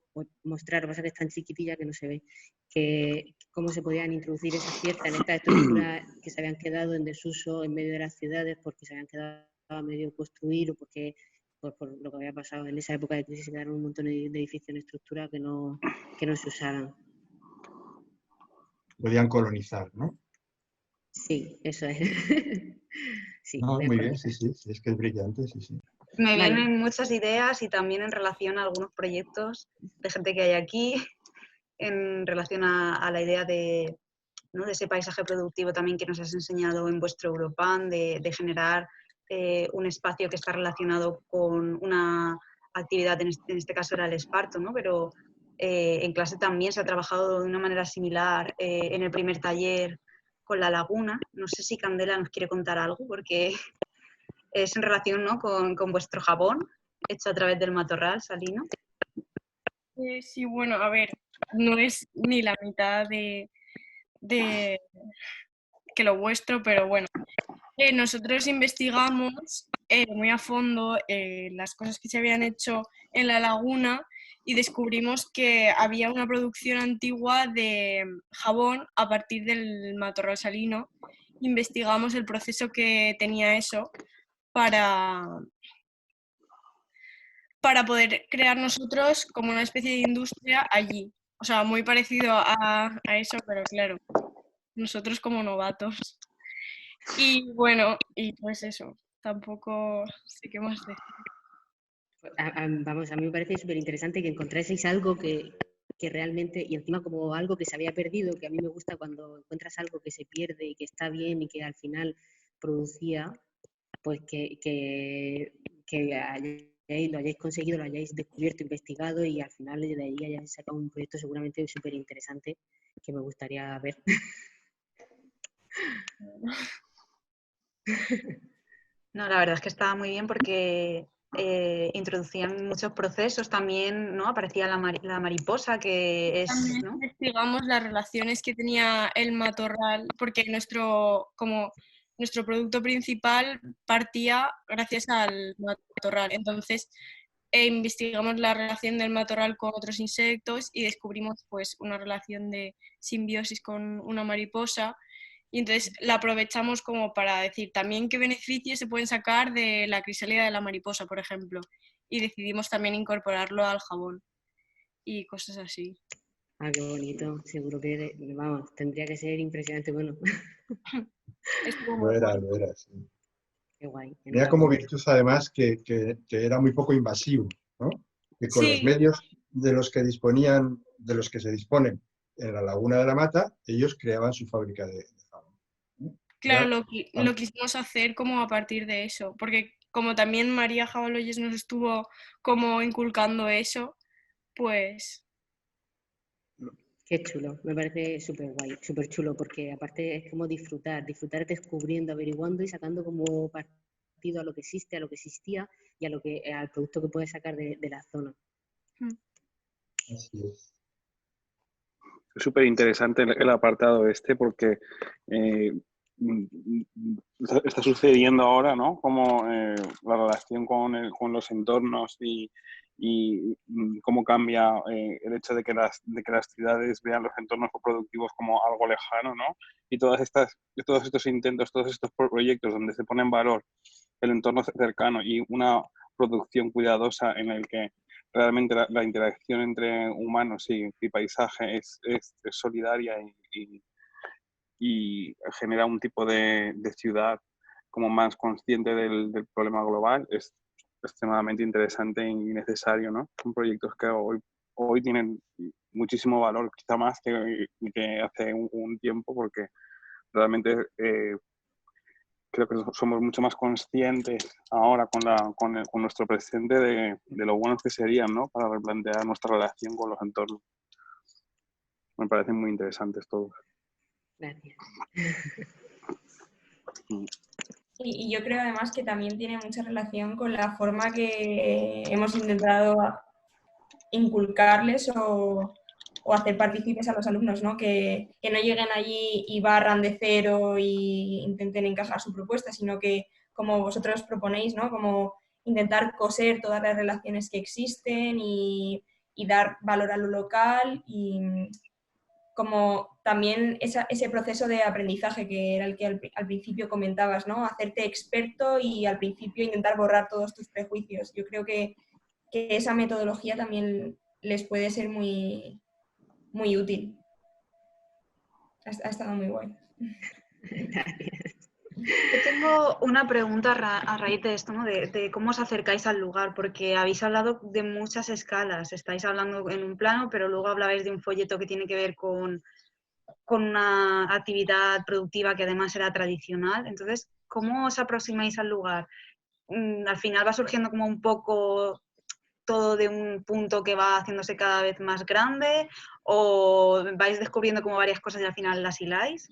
mostrar, lo que pasa es que es tan chiquitilla que no se ve, que cómo se podían introducir esas piezas en esta estructura que se habían quedado en desuso en medio de las ciudades porque se habían quedado a medio construir o porque por lo que había pasado en esa época de crisis se quedaron un montón de edificios en estructura que no se usaban. Podían colonizar, ¿no? Sí, eso es. Sí, no, muy bien, sí, es que es brillante, sí. Me vienen muchas ideas y también en relación a algunos proyectos de gente que hay aquí, en relación a la idea de ese paisaje productivo también que nos has enseñado en vuestro Europan, de generar un espacio que está relacionado con una actividad, en este caso era el esparto, ¿no? Pero en clase también se ha trabajado de una manera similar en el primer taller con la laguna. No sé si Candela nos quiere contar algo, porque es en relación, ¿no?, con vuestro jabón hecho a través del matorral salino. Sí, bueno, a ver, no es ni la mitad de que lo vuestro, pero bueno, nosotros investigamos muy a fondo las cosas que se habían hecho en la laguna y descubrimos que había una producción antigua de jabón a partir del matorral salino. Investigamos el proceso que tenía eso para para poder crear nosotros como una especie de industria allí. O sea, muy parecido a eso, pero claro, nosotros como novatos. Y bueno, y pues eso, tampoco sé qué más decir. Vamos, a mí me parece súper interesante que encontraseis algo que realmente, y encima como algo que se había perdido, que a mí me gusta cuando encuentras algo que se pierde y que está bien y que al final producía, pues que lo hayáis conseguido, lo hayáis descubierto, investigado y al final de ahí hayáis sacado un proyecto seguramente súper interesante que me gustaría ver. No, la verdad es que estaba muy bien porque introducían muchos procesos también, ¿no? Aparecía la mariposa, que es, También ¿no? investigamos las relaciones que tenía el matorral, porque nuestro producto principal partía gracias al matorral. Entonces, investigamos la relación del matorral con otros insectos y descubrimos pues una relación de simbiosis con una mariposa. Y entonces la aprovechamos como para decir también qué beneficios se pueden sacar de la crisálida de la mariposa, por ejemplo. Y decidimos también incorporarlo al jabón y cosas así. Ah, qué bonito. Seguro que, vamos, tendría que ser impresionante. Bueno, Estuvo Lo era, sí. qué guay. Tenía como virtud además que era muy poco invasivo, ¿no? Que con los Sí, medios de los que disponían, de los que se disponen en la Laguna de la Mata, ellos creaban su fábrica de jabón, ¿no? claro, Ah, lo quisimos hacer como a partir de eso, porque como también María Jabaloyes nos estuvo como inculcando eso, pues Qué chulo, me parece súper guay, súper chulo, porque aparte es como disfrutar descubriendo, averiguando y sacando como partido a lo que existe, a lo que existía y a al producto que puedes sacar de la zona. así es. Es súper interesante el apartado este porque está sucediendo ahora, ¿no? Como la relación con los entornos y cómo cambia el hecho de que las ciudades vean los entornos productivos como algo lejano, ¿no? Y todos estos intentos, todos estos proyectos donde se pone en valor el entorno cercano y una producción cuidadosa en el que realmente la interacción entre humanos y paisaje es solidaria y genera un tipo de ciudad como más consciente del problema global, es extremadamente interesante y necesario, ¿no? Son proyectos que hoy tienen muchísimo valor, quizá más que hace un tiempo, porque realmente creo que somos mucho más conscientes ahora con nuestro presente de lo buenos que serían, ¿no? Para replantear nuestra relación con los entornos. Me parecen muy interesantes todos. Gracias. Y yo creo además que también tiene mucha relación con la forma que hemos intentado inculcarles o hacer partícipes a los alumnos, ¿no? Que no lleguen allí y barran de cero e intenten encajar su propuesta, sino que, como vosotros proponéis, ¿no? Como intentar coser todas las relaciones que existen y dar valor a lo local y como también ese proceso de aprendizaje que era el que al principio comentabas, ¿no? Hacerte experto y al principio intentar borrar todos tus prejuicios. Yo creo que esa metodología también les puede ser muy, muy útil. Ha estado muy guay. Gracias. Yo tengo una pregunta a raíz de esto, ¿no? De cómo os acercáis al lugar, porque habéis hablado de muchas escalas. Estáis hablando en un plano, pero luego hablabais de un folleto que tiene que ver con una actividad productiva que además era tradicional. Entonces, ¿cómo os aproximáis al lugar? Al final va surgiendo como un poco todo de un punto que va haciéndose cada vez más grande, o vais descubriendo como varias cosas y al final las hiláis.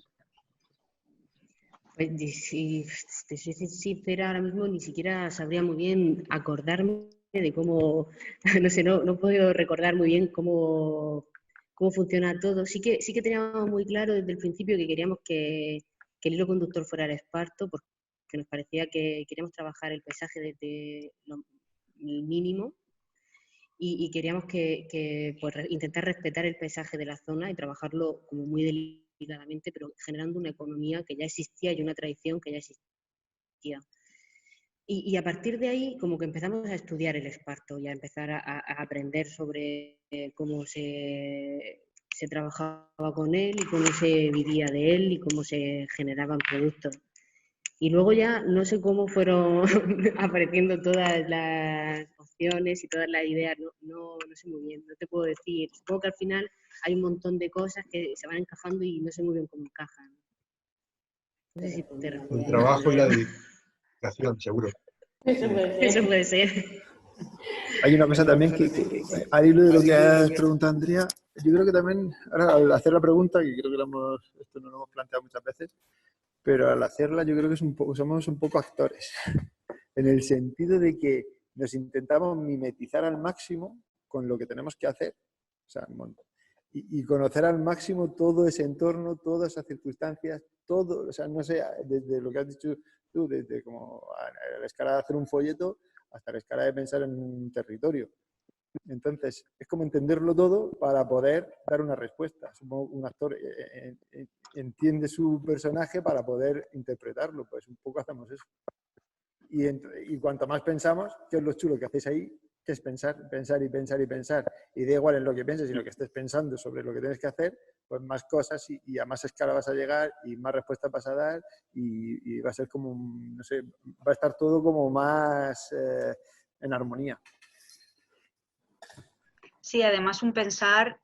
Pues si te soy sincera, ahora mismo ni siquiera sabría muy bien acordarme de cómo, no sé, no he podido recordar muy bien cómo funciona todo. Sí que teníamos muy claro desde el principio que queríamos que el hilo conductor fuera el esparto, porque nos parecía que queríamos trabajar el paisaje desde el mínimo y queríamos pues, intentar respetar el paisaje de la zona y trabajarlo como muy delicadamente, pero generando una economía que ya existía y una tradición que ya existía. Y a partir de ahí como que empezamos a estudiar el esparto y a empezar a aprender sobre cómo se trabajaba con él y cómo se vivía de él y cómo se generaban productos. Y luego ya no sé cómo fueron apareciendo todas las opciones y todas las ideas, no sé muy bien, no te puedo decir. Supongo que al final hay un montón de cosas que se van encajando y no sé muy bien cómo encajan. No sé si te El trabajo y la dedicación, seguro. Eso puede ser. Hay una cosa también que al hilo de lo que has preguntado, Andrea, yo creo que también, ahora al hacer la pregunta, que creo que esto no lo hemos planteado muchas veces, pero al hacerla yo creo que somos un poco actores, en el sentido de que nos intentamos mimetizar al máximo con lo que tenemos que hacer, o sea, y conocer al máximo todo ese entorno, todas esas circunstancias, todo, o sea, no sé, desde lo que has dicho tú, desde como a la escala de hacer un folleto hasta la escala de pensar en un territorio. Entonces, es como entenderlo todo para poder dar una respuesta. Supongo un actor entiende su personaje para poder interpretarlo, pues un poco hacemos eso. Y cuanto más pensamos, que es lo chulo que hacéis ahí, que es pensar, pensar y pensar y pensar. Y da igual en lo que pienses, sino que estés pensando sobre lo que tienes que hacer, pues más cosas y a más escala vas a llegar y más respuestas vas a dar y va a ser como, no sé, va a estar todo como más en armonía. Sí, además un pensar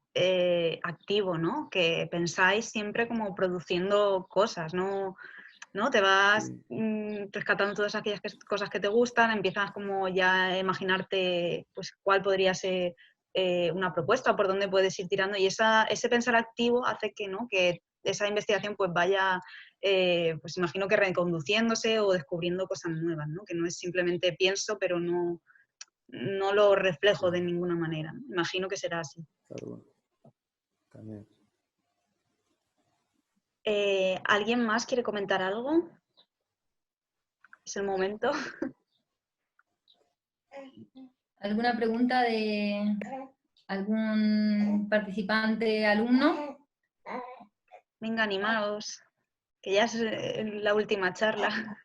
activo, ¿no? Que pensáis siempre como produciendo cosas, ¿no? Te vas rescatando todas aquellas cosas que te gustan, empiezas como ya a imaginarte pues cuál podría ser una propuesta, por dónde puedes ir tirando, y ese pensar activo hace que, ¿no? Que esa investigación pues vaya, pues imagino que reconduciéndose o descubriendo cosas nuevas, ¿no? Que no es simplemente pienso, pero no lo reflejo de ninguna manera, ¿no? Imagino que será así. Claro, también. ¿Alguien más quiere comentar algo? Es el momento. ¿Alguna pregunta de algún participante alumno? Venga, animaos, que ya es la última charla.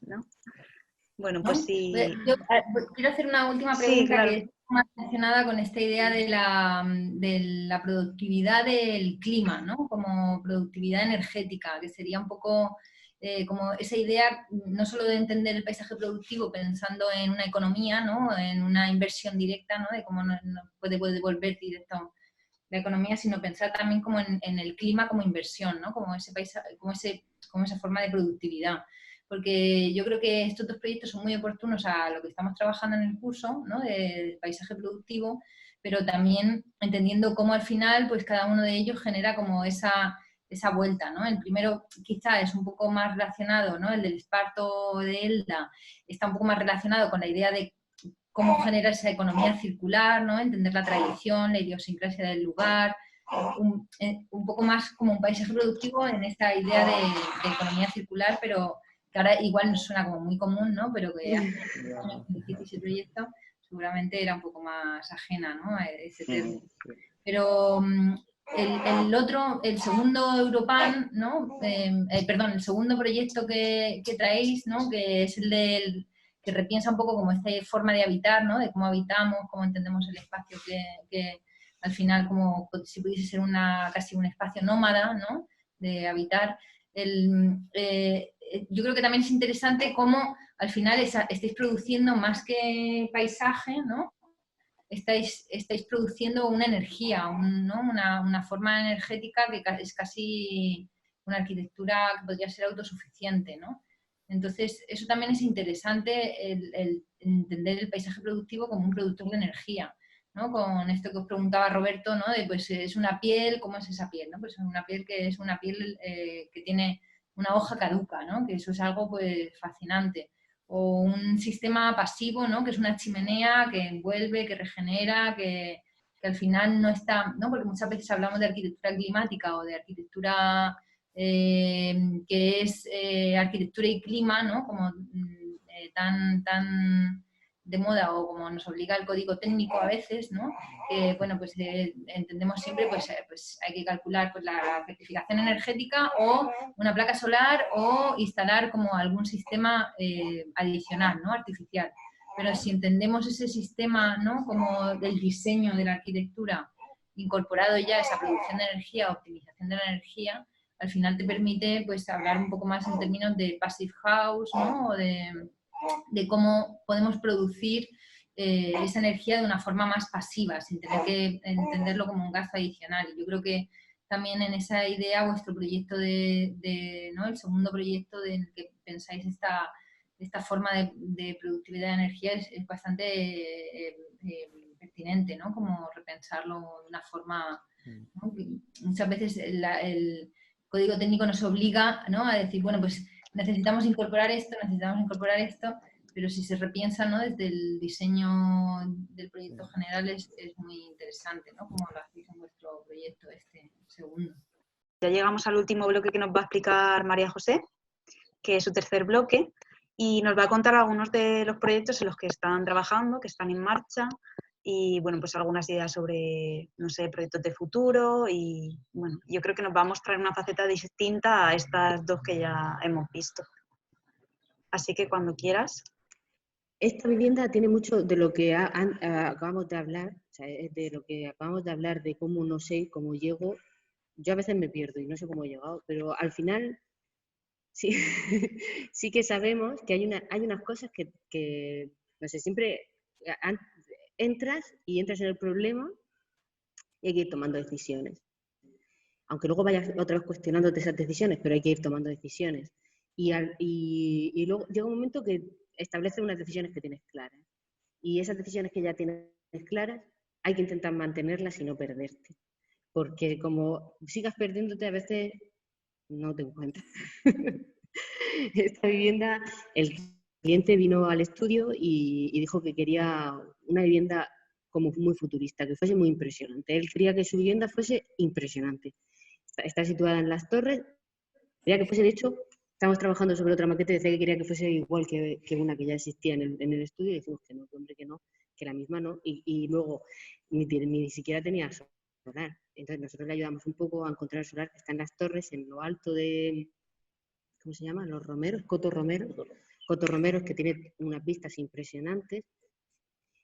¿No? Bueno, pues sí. Yo quiero hacer una última pregunta, Sí, claro. que es más relacionada con esta idea de la productividad del clima, ¿no? Como productividad energética, que sería un poco como esa idea no solo de entender el paisaje productivo pensando en una economía, ¿no? En una inversión directa, ¿no? De cómo no puede devolver directo la economía, sino pensar también como en el clima como inversión, ¿no? Como ese paisaje, como esa forma de productividad. Porque yo creo que estos dos proyectos son muy oportunos a lo que estamos trabajando en el curso, ¿no? Del paisaje productivo, pero también entendiendo cómo al final pues cada uno de ellos genera como esa vuelta, ¿no? El primero quizá es un poco más relacionado, ¿no? El del esparto de Elda está un poco más relacionado con la idea de cómo genera esa economía circular, ¿no? Entender la tradición, la idiosincrasia del lugar, un poco más como un paisaje productivo en esta idea de economía circular, pero que ahora igual nos suena como muy común, ¿no? Pero que hace años que hiciste ese proyecto seguramente era un poco más ajena, ¿no? A ese tema. Pero el otro, el segundo Europan, ¿no? Perdón, el segundo proyecto que traéis, ¿no? Que es el del que repiensa un poco como esta forma de habitar, ¿no? De cómo habitamos, cómo entendemos el espacio, que al final como si pudiese ser casi un espacio nómada, ¿no? De habitar. Yo creo que también es interesante cómo al final estáis produciendo más que paisaje, ¿no? Estáis produciendo una energía, ¿no? una forma energética que es casi una arquitectura que podría ser autosuficiente, ¿no? Entonces, eso también es interesante, el entender el paisaje productivo como un productor de energía, ¿no? Con esto que os preguntaba Roberto, ¿no? De, pues es una piel, ¿cómo es esa piel? ¿No? Pues una piel que es una piel que tiene una hoja caduca, ¿no? Que eso es algo pues fascinante. O un sistema pasivo, ¿no? Que es una chimenea que envuelve, que regenera, que al final no está, ¿no? Porque muchas veces hablamos de arquitectura climática o de arquitectura que es arquitectura y clima, ¿no? Como tan de moda o como nos obliga el código técnico a veces, ¿no? Que, bueno, pues entendemos siempre, pues hay que calcular pues, la rectificación energética o una placa solar o instalar como algún sistema adicional, ¿no? Artificial. Pero si entendemos ese sistema, ¿no? Como del diseño de la arquitectura incorporado ya esa producción de energía, optimización de la energía, al final te permite pues hablar un poco más en términos de passive house, ¿no? O de cómo podemos producir esa energía de una forma más pasiva, sin tener que entenderlo como un gasto adicional. Y yo creo que también en esa idea vuestro proyecto ¿no? El segundo proyecto en el que pensáis esta forma de productividad de energía es bastante pertinente, ¿no? Como repensarlo de una forma, ¿no? Que muchas veces el código técnico nos obliga, ¿no? A decir, bueno, pues necesitamos incorporar esto, pero si se repiensa, ¿no? Desde el diseño del proyecto general es muy interesante, ¿no? Como lo hacéis en vuestro proyecto segundo. Ya llegamos al último bloque que nos va a explicar María José, que es su tercer bloque, y nos va a contar algunos de los proyectos en los que están trabajando, que están en marcha, y bueno, pues algunas ideas sobre, no sé, proyectos de futuro, y bueno, yo creo que nos va a mostrar una faceta distinta a estas dos que ya hemos visto. Así que cuando quieras. Esta vivienda tiene mucho de lo que acabamos de hablar, o sea, es de lo que acabamos de hablar, de cómo no sé, cómo llego. Yo a veces me pierdo y no sé cómo he llegado, pero al final sí, sí que sabemos que hay unas cosas que no sé, siempre entras en el problema y hay que ir tomando decisiones. Aunque luego vayas otra vez cuestionándote esas decisiones, pero hay que ir tomando decisiones. Y luego llega un momento que estableces unas decisiones que tienes claras. Y esas decisiones que ya tienes claras, hay que intentar mantenerlas y no perderte. Porque como sigas perdiéndote, a veces no te encuentras. Esta vivienda, el cliente vino al estudio y dijo que quería una vivienda como muy futurista, que fuese muy impresionante. Él quería que su vivienda fuese impresionante. Está situada en Las Torres. Quería que fuese, de hecho, estamos trabajando sobre otra maqueta y decía que quería que fuese igual que una que ya existía en el estudio y decimos que no, que hombre, que no, que la misma no. Y luego ni siquiera tenía solar. Entonces nosotros le ayudamos un poco a encontrar el solar que está en Las Torres, en lo alto de, ¿cómo se llama? Los Romeros, Coto Romeros, que tiene unas vistas impresionantes.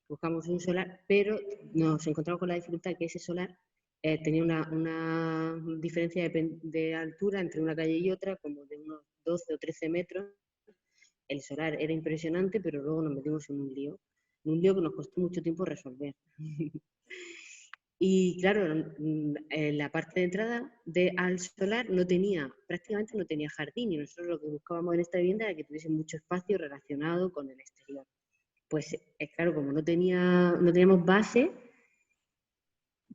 Buscamos un solar, pero nos encontramos con la dificultad de que ese solar tenía una diferencia de altura entre una calle y otra, como de unos 12 o 13 metros. El solar era impresionante, pero luego nos metimos en un lío que nos costó mucho tiempo resolver. Y claro, en la parte de entrada al solar prácticamente no tenía jardín, y nosotros lo que buscábamos en esta vivienda era que tuviese mucho espacio relacionado con el exterior. Pues claro, como no teníamos base,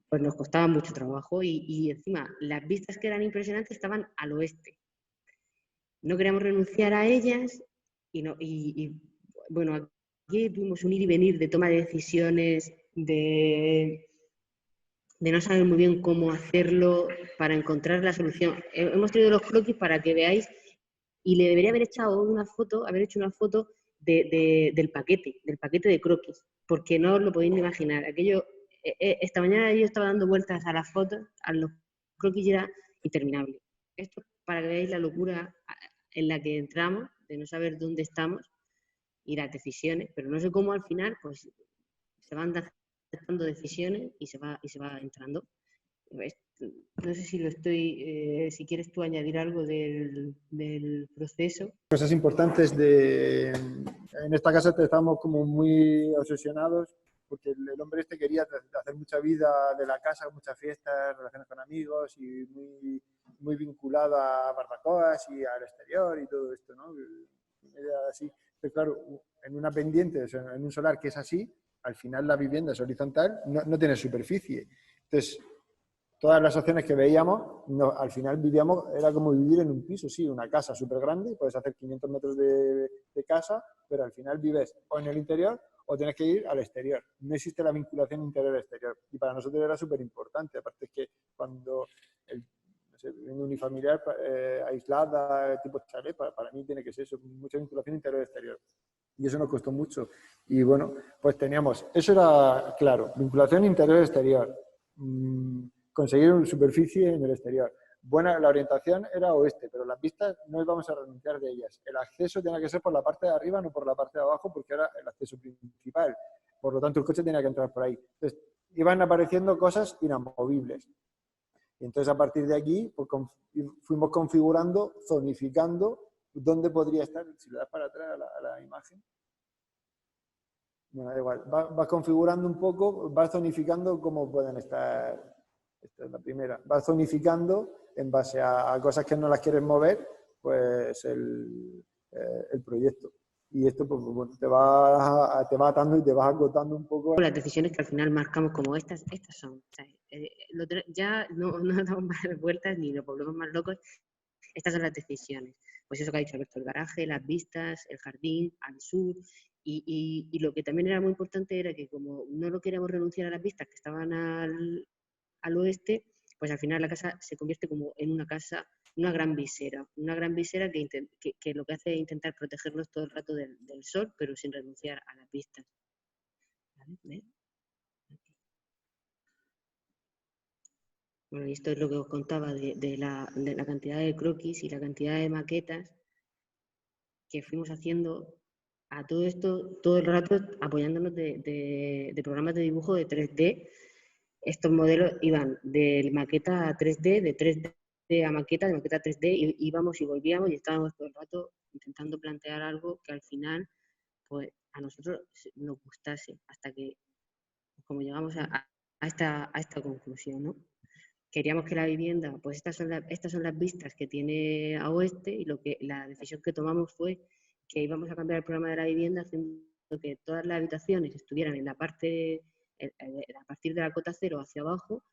pues nos costaba mucho trabajo y encima las vistas que eran impresionantes estaban al oeste. No queríamos renunciar a ellas y bueno, aquí tuvimos un ir y venir de toma de decisiones, de no saber muy bien cómo hacerlo para encontrar la solución. Hemos traído los croquis para que veáis, y le debería haber hecho una foto del paquete de croquis, porque no os lo podéis ni imaginar. Aquello, esta mañana yo estaba dando vueltas a las fotos, a los croquis, y era interminable. Esto para que veáis la locura en la que entramos, de no saber dónde estamos y las decisiones, pero no sé cómo al final pues se van aceptando decisiones y se va entrando. No sé si si quieres tú añadir algo del proceso. Cosas importantes en esta casa estamos como muy obsesionados porque el hombre este quería hacer mucha vida de la casa, muchas fiestas, relaciones con amigos y muy vinculado a barbacoas y al exterior y todo esto, ¿no? Era así. Pero claro, en una pendiente, o sea, en un solar que es así, al final la vivienda es horizontal, no tiene superficie. Entonces, todas las opciones que veíamos, al final era como vivir en un piso, sí, una casa súper grande, puedes hacer 500 metros de casa, pero al final vives o en el interior o tienes que ir al exterior. No existe la vinculación interior-exterior. Y para nosotros era súper importante. Aparte es que cuando vivienda unifamiliar aislada, tipo chalet, para mí tiene que ser eso, mucha vinculación interior-exterior. Y eso nos costó mucho. Y bueno, pues teníamos, eso era claro, vinculación interior-exterior, conseguir una superficie en el exterior. Buena, la orientación era oeste, pero las vistas no íbamos a renunciar de ellas. El acceso tenía que ser por la parte de arriba, no por la parte de abajo, porque era el acceso principal. Por lo tanto, el coche tenía que entrar por ahí. Entonces, iban apareciendo cosas inamovibles. Y entonces, a partir de aquí, pues, fuimos configurando, zonificando dónde podría estar. Si le das para atrás a la imagen. Bueno, da igual. Vas configurando un poco, vas zonificando cómo pueden estar. Esta es la primera. Vas zonificando en base a cosas que no las quieres mover, pues el proyecto. Y esto pues, bueno, te va atando y te vas acotando un poco. Las decisiones que al final marcamos como estas son. O sea, ya no damos más vueltas ni nos volvemos más locos. Estas son las decisiones. Pues eso que ha dicho Alberto, el garaje, las vistas, el jardín, al sur. Y lo que también era muy importante era que como no lo queríamos renunciar a las vistas que estaban al oeste, pues al final la casa se convierte como en una casa, una gran visera que lo que hace es intentar protegernos todo el rato del sol, pero sin renunciar a las vistas. ¿Vale? ¿Ves? Bueno, y esto es lo que os contaba de la cantidad de croquis y la cantidad de maquetas que fuimos haciendo a todo esto, todo el rato apoyándonos de programas de dibujo de 3D. Estos modelos iban de maqueta a 3D, de 3D a maqueta, de maqueta a 3D, y íbamos y volvíamos y estábamos todo el rato intentando plantear algo que al final pues, a nosotros nos gustase, hasta que como llegamos a esta conclusión, ¿no? Queríamos que la vivienda, pues estas son las vistas que tiene a oeste, y la decisión que tomamos fue que íbamos a cambiar el programa de la vivienda haciendo que todas las habitaciones estuvieran en la parte, a partir de la cota cero hacia abajo,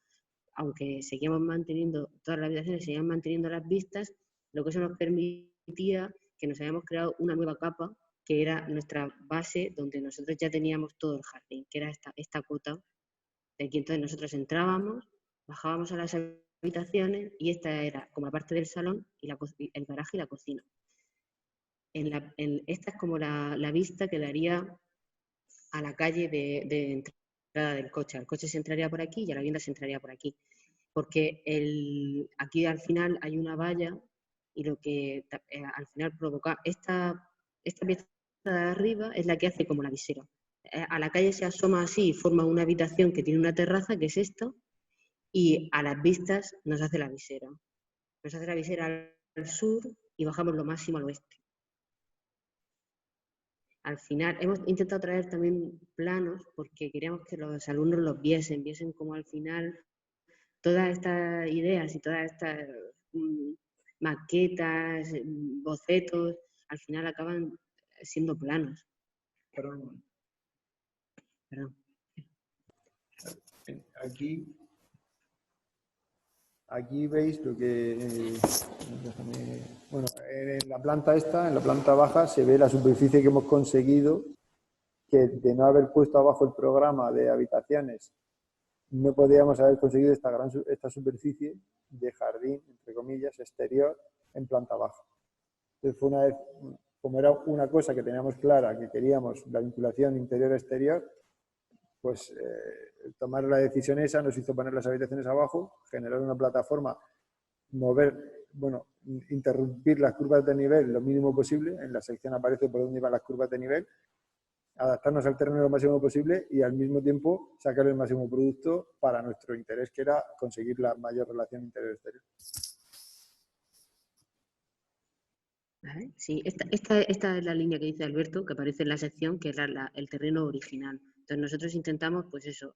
aunque seguíamos manteniendo, todas las habitaciones seguían manteniendo las vistas, lo que eso nos permitía que nos habíamos creado una nueva capa, que era nuestra base, donde nosotros ya teníamos todo el jardín, que era esta cota, de aquí entonces nosotros entrábamos, bajábamos a las habitaciones y esta era como la parte del salón y el garaje y la cocina. Esta es como la vista que daría a la calle de entrada del coche. El coche se entraría por aquí y a la vivienda se entraría por aquí. Porque aquí al final hay una valla y lo que al final provoca esta pieza de arriba es la que hace como la visera. A la calle se asoma así y forma una habitación que tiene una terraza, que es esta, y a las vistas nos hace la visera. Nos hace la visera al sur y bajamos lo máximo al oeste. Al final hemos intentado traer también planos porque queríamos que los alumnos los viesen como al final todas estas ideas y todas estas maquetas, bocetos, al final acaban siendo planos. Perdón. Aquí veis lo que... bueno, en la planta esta, en la planta baja, se ve la superficie que hemos conseguido, que de no haber puesto abajo el programa de habitaciones, no podíamos haber conseguido esta superficie de jardín, entre comillas, exterior, en planta baja. Entonces fue una vez, como era una cosa que teníamos clara, que queríamos la vinculación interior-exterior, pues tomar la decisión esa nos hizo poner las habitaciones abajo, generar una plataforma, interrumpir las curvas de nivel lo mínimo posible, en la sección aparece por dónde iban las curvas de nivel, adaptarnos al terreno lo máximo posible y al mismo tiempo sacar el máximo producto para nuestro interés, que era conseguir la mayor relación interior-exterior. ¿Vale? Sí, esta es la línea que dice Alberto, que aparece en la sección, que es el terreno original. Entonces nosotros intentamos, pues eso,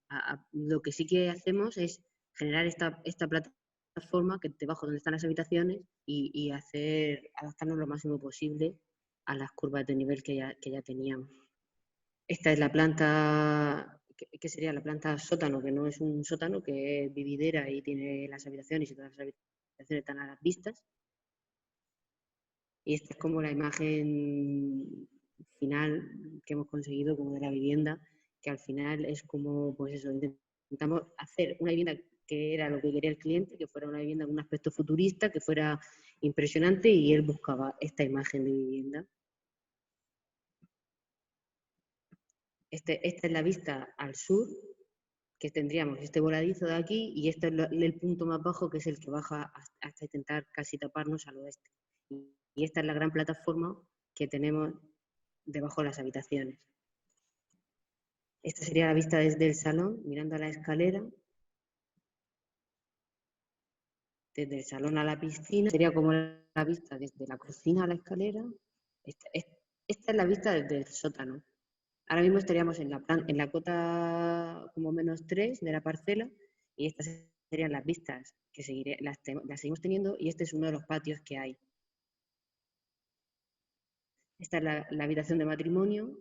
lo que sí que hacemos es generar esta plataforma que debajo donde están las habitaciones y adaptarnos lo máximo posible a las curvas de nivel que ya teníamos. Esta es la planta, que sería la planta sótano, que no es un sótano, que es vividera y tiene las habitaciones y todas las habitaciones están a las vistas. Y esta es como la imagen final que hemos conseguido como de la vivienda, que al final es como, pues eso, intentamos hacer una vivienda que era lo que quería el cliente, que fuera una vivienda con un aspecto futurista, que fuera impresionante, y él buscaba esta imagen de vivienda. Esta es la vista al sur, que tendríamos este voladizo de aquí, y este es el punto más bajo, que es el que baja hasta intentar casi taparnos al oeste. Y esta es la gran plataforma que tenemos debajo de las habitaciones. Esta sería la vista desde el salón, mirando a la escalera. Desde el salón a la piscina, sería como la vista desde la cocina a la escalera. Esta es la vista desde el sótano. Ahora mismo estaríamos en la cota como -3 de la parcela, y estas serían las vistas que las seguimos teniendo, y este es uno de los patios que hay. Esta es la habitación de matrimonio,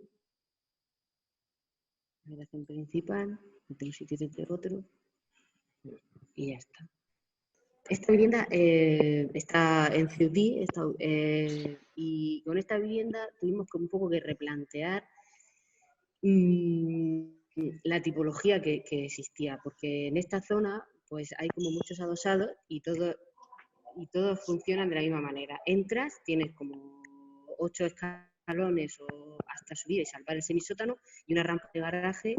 la habitación principal, entre un sitio y entre otro, y ya está. Esta vivienda está en Ciudí, y con esta vivienda tuvimos un poco que replantear la tipología que existía, porque en esta zona pues hay como muchos adosados y todos funcionan de la misma manera. Entras, tienes como 8 escalones o hasta subir y salvar el semisótano, y una rampa de garaje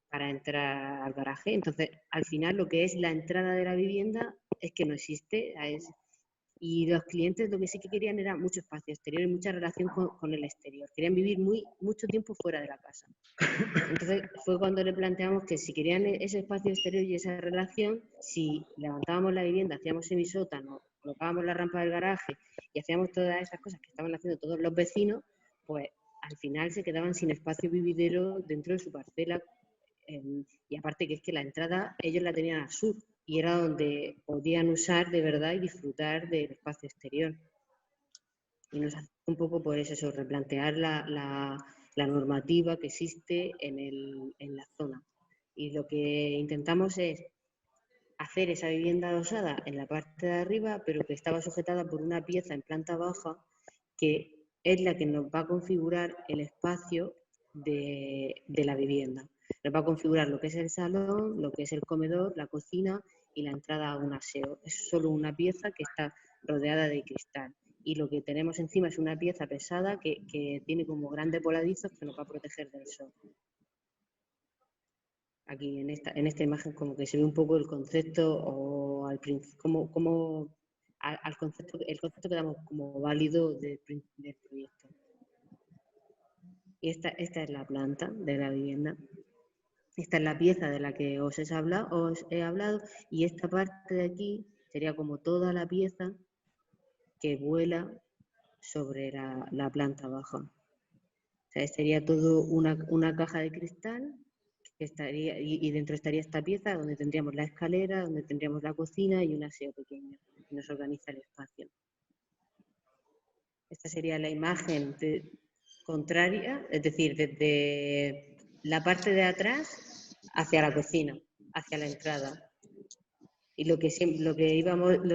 para entrar al garaje. Entonces, al final, lo que es la entrada de la vivienda es que no existe. Y los clientes lo que sí que querían era mucho espacio exterior y mucha relación con el exterior. Querían vivir mucho tiempo fuera de la casa. Entonces, fue cuando le planteamos que si querían ese espacio exterior y esa relación, si levantábamos la vivienda, hacíamos semisótano, colocábamos la rampa del garaje y hacíamos todas esas cosas que estaban haciendo todos los vecinos, pues al final se quedaban sin espacio vividero dentro de su parcela. Y aparte que es que la entrada ellos la tenían al sur, y era donde podían usar de verdad y disfrutar del espacio exterior. Y nos hace un poco por eso, replantear la normativa que existe en la zona. Y lo que intentamos es hacer esa vivienda adosada en la parte de arriba, pero que estaba sujetada por una pieza en planta baja, que es la que nos va a configurar el espacio de la vivienda. Nos va a configurar lo que es el salón, lo que es el comedor, la cocina y la entrada a un aseo. Es solo una pieza que está rodeada de cristal. Y lo que tenemos encima es una pieza pesada que tiene como grandes voladizos que nos va a proteger del sol. Aquí en esta imagen como que se ve un poco el concepto, o al principio, el concepto que damos como válido del proyecto. Y esta es la planta de la vivienda. Esta es la pieza de la que os he hablado, y esta parte de aquí sería como toda la pieza que vuela sobre la planta baja. O sea, sería todo una caja de cristal que estaría, y dentro estaría esta pieza donde tendríamos la escalera, donde tendríamos la cocina y un aseo pequeño que nos organiza el espacio. Esta sería la imagen contraria, es decir, desde la parte de atrás hacia la cocina, hacia la entrada. Y lo que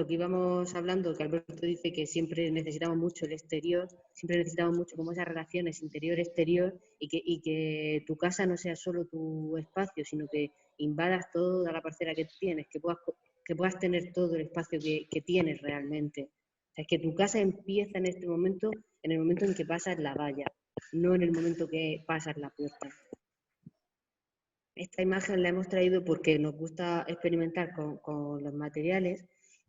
íbamos hablando, que Alberto dice que siempre necesitamos mucho el exterior, siempre necesitamos mucho como esas relaciones interior-exterior, y que tu casa no sea solo tu espacio, sino que invadas toda la parcela que tienes, que puedas tener todo el espacio que tienes realmente. O sea, es que tu casa empieza en el momento en que pasas la valla, no en el momento que pasas la puerta. Esta imagen la hemos traído porque nos gusta experimentar con los materiales,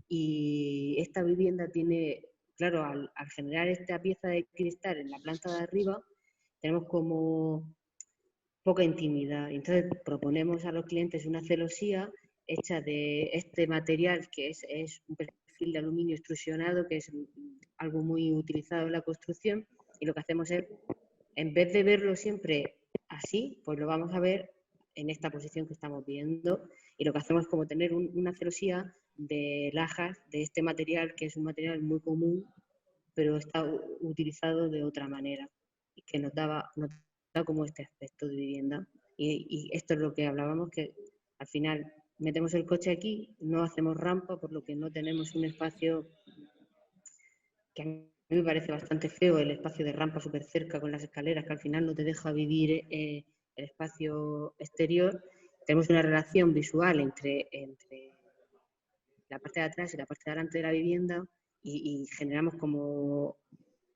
y esta vivienda tiene, claro, al generar esta pieza de cristal en la planta de arriba, tenemos como poca intimidad. Entonces proponemos a los clientes una celosía hecha de este material, que es un perfil de aluminio extrusionado, que es algo muy utilizado en la construcción, y lo que hacemos es, en vez de verlo siempre así, pues lo vamos a ver en esta posición que estamos viendo, y lo que hacemos es como tener una celosía de lajas de este material, que es un material muy común, pero está utilizado de otra manera, y que nos da como este aspecto de vivienda. Y esto es lo que hablábamos, que al final metemos el coche aquí, no hacemos rampa, por lo que no tenemos un espacio que a mí me parece bastante feo, el espacio de rampa súper cerca con las escaleras, que al final no te deja vivir el espacio exterior. Tenemos una relación visual entre la parte de atrás y la parte de delante de la vivienda, y generamos como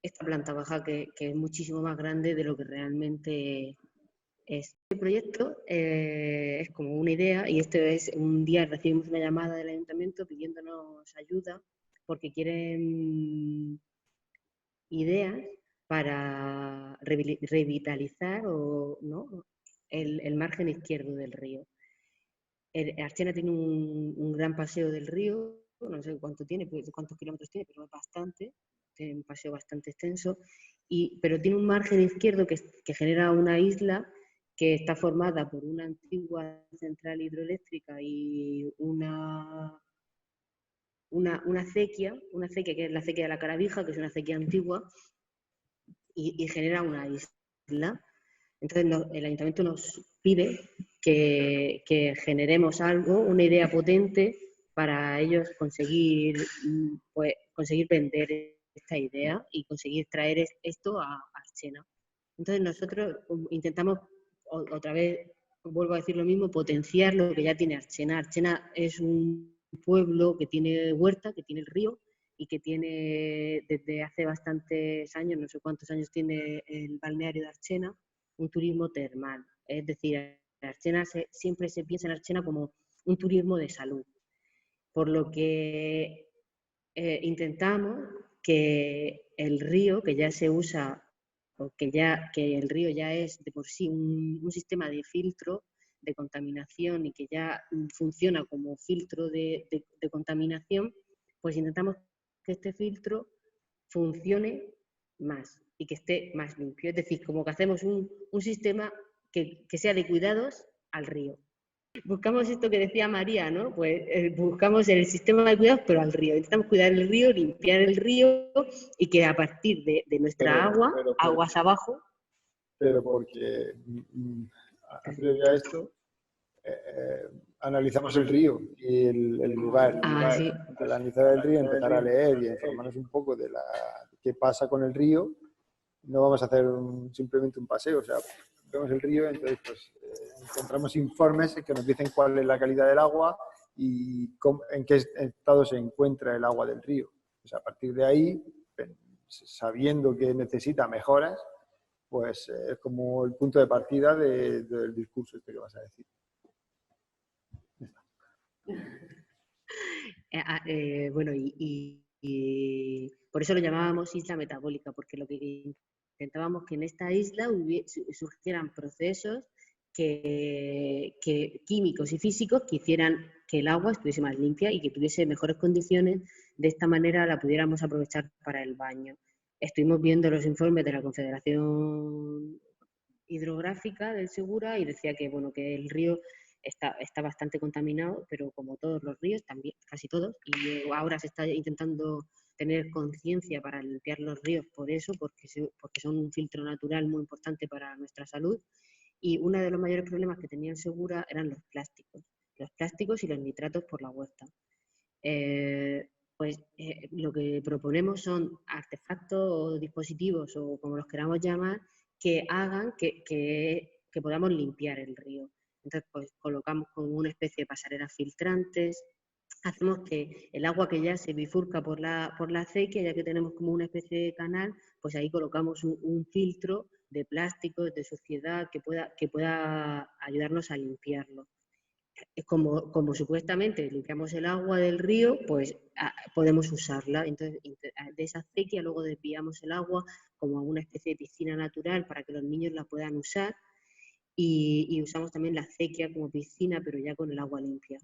esta planta baja que es muchísimo más grande de lo que realmente Este proyecto es como una idea, y esto es, un día recibimos una llamada del ayuntamiento pidiéndonos ayuda porque quieren ideas para revitalizar ¿no? el margen izquierdo del río. Archena tiene un gran paseo del río, no sé cuántos kilómetros tiene, pero es bastante, tiene un paseo bastante extenso, pero tiene un margen izquierdo que genera una isla que está formada por una antigua central hidroeléctrica y una acequia que es la acequia de la Caravija, que es una acequia antigua, y genera una isla. Entonces el ayuntamiento nos pide que generemos algo, una idea potente para ellos conseguir vender esta idea y conseguir traer esto a Archena. Entonces nosotros intentamos, otra vez, vuelvo a decir lo mismo, potenciar lo que ya tiene Archena. Archena es un pueblo que tiene huerta, que tiene el río y que tiene desde hace bastantes años, no sé cuántos años tiene el balneario de Archena, un turismo termal. Es decir, Archena siempre se piensa en Archena como un turismo de salud. Por lo que intentamos que el río, que ya se usa, o que el río ya es de por sí un sistema de filtro de contaminación y que ya funciona como filtro de contaminación, pues intentamos que este filtro funcione más y que esté más limpio. Es decir, como que hacemos un sistema que sea de cuidados al río. Buscamos esto que decía María, ¿no? Pues buscamos el sistema de cuidados, pero al río. Intentamos cuidar el río, limpiar el río y que a partir de nuestra aguas abajo. Pero porque previo a esto analizamos el río y el lugar. Sí. Al analizar el río, empezar a leer y a informarnos un poco de qué pasa con el río, no vamos a hacer simplemente un paseo, o sea, vemos el río, entonces pues encontramos informes que nos dicen cuál es la calidad del agua y en qué estado se encuentra el agua del río. Pues a partir de ahí, sabiendo que necesita mejoras, pues es como el punto de partida del discurso este que vas a decir. Bueno, y por eso lo llamábamos isla metabólica, porque lo que intentábamos que en esta isla surgieran procesos químicos y físicos que hicieran que el agua estuviese más limpia y que tuviese mejores condiciones. De esta manera la pudiéramos aprovechar para el baño. Estuvimos viendo los informes de la Confederación Hidrográfica del Segura y decía que, bueno, que el río está bastante contaminado, pero como todos los ríos, también, casi todos, y ahora se está intentando tener conciencia para limpiar los ríos por eso, porque son un filtro natural muy importante para nuestra salud. Y uno de los mayores problemas que tenía el Segura eran los plásticos y los nitratos por la huerta. Lo que proponemos son artefactos o dispositivos, o como los queramos llamar, que hagan que podamos limpiar el río. Entonces, pues colocamos como una especie de pasarelas filtrantes, hacemos que el agua que ya se bifurca por la acequia, ya que tenemos como una especie de canal, pues ahí colocamos un filtro de plásticos, de suciedad, que pueda ayudarnos a limpiarlo. Como supuestamente limpiamos el agua del río, pues podemos usarla. Entonces, de esa acequia luego desviamos el agua como a una especie de piscina natural para que los niños la puedan usar, y usamos también la acequia como piscina, pero ya con el agua limpia.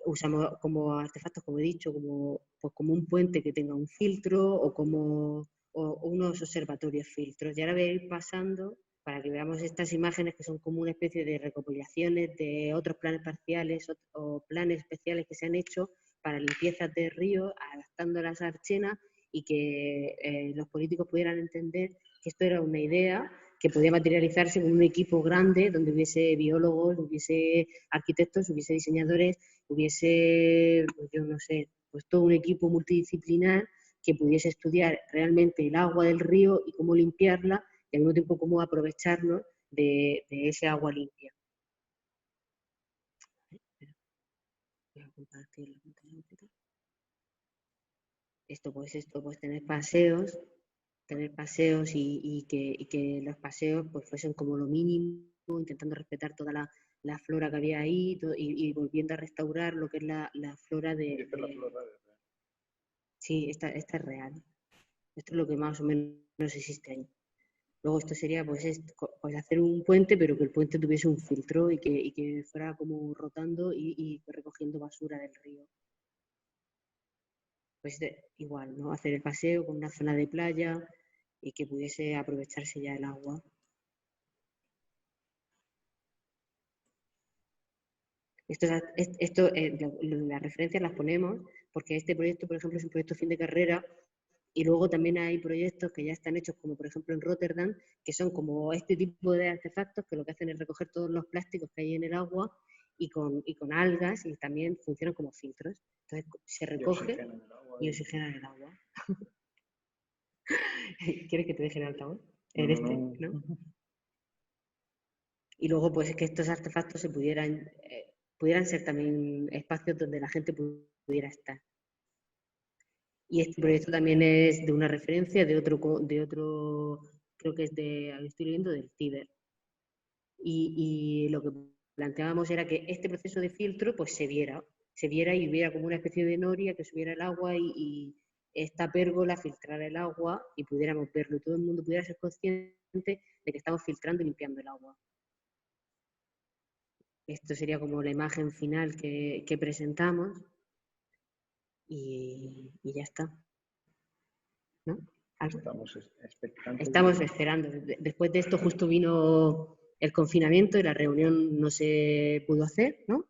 Usamos como artefactos, como he dicho, como un puente que tenga un filtro o unos observatorios filtros. Y ahora voy a ir pasando para que veamos estas imágenes que son como una especie de recopilaciones de otros planes parciales o planes especiales que se han hecho para limpiezas de río, adaptándolas a Archena, y que los políticos pudieran entender que esto era una idea que podía materializarse con un equipo grande donde hubiese biólogos, hubiese arquitectos, hubiese diseñadores, hubiese, pues yo no sé, pues todo un equipo multidisciplinar que pudiese estudiar realmente el agua del río y cómo limpiarla, y al mismo tiempo cómo aprovecharnos de ese agua limpia. Voy a compartir la pantalla. Esto pues tener paseos y que los paseos pues fuesen como lo mínimo intentando respetar toda la flora que había ahí y volviendo a restaurar lo que es la flora de... Sí, esta es real. Esto es lo que más o menos existe ahí. Luego esto sería pues hacer un puente, pero que el puente tuviese un filtro y que fuera como rotando y recogiendo basura del río. Pues igual, ¿no? Hacer el paseo con una zona de playa y que pudiese aprovecharse ya el agua. Las referencias las ponemos porque este proyecto, por ejemplo, es un proyecto fin de carrera y luego también hay proyectos que ya están hechos, como por ejemplo en Rotterdam, que son como este tipo de artefactos que lo que hacen es recoger todos los plásticos que hay en el agua y con algas y también funcionan como filtros. Entonces se recoge y oxigenan el agua. ¿Quieres que te deje el altavoz? ¿No? Y luego pues es que estos artefactos se pudieran ser también espacios donde la gente pudiera estar. Y este proyecto también es de una referencia de otro creo que es estoy leyendo del Tíber. Y lo que planteábamos era que este proceso de filtro pues se viera y hubiera como una especie de noria que subiera el agua y esta pérgola filtrara el agua y pudiéramos verlo. Todo el mundo pudiera ser consciente de que estamos filtrando y limpiando el agua. Esto sería como la imagen final que presentamos y ya está. ¿No? Estamos esperando. Después de esto justo vino el confinamiento y la reunión no se pudo hacer, ¿no?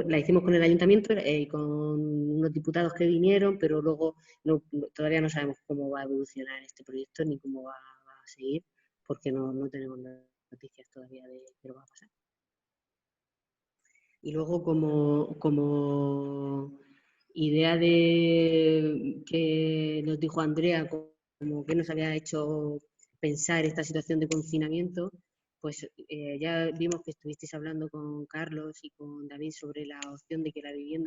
La hicimos con el ayuntamiento y con unos diputados que vinieron, pero luego todavía no sabemos cómo va a evolucionar este proyecto ni cómo va a seguir, porque no tenemos noticias todavía de lo que va a pasar. Y luego como idea de que nos dijo Andrea, como que nos había hecho pensar esta situación de confinamiento, pues ya vimos que estuvisteis hablando con Carlos y con David sobre la opción de que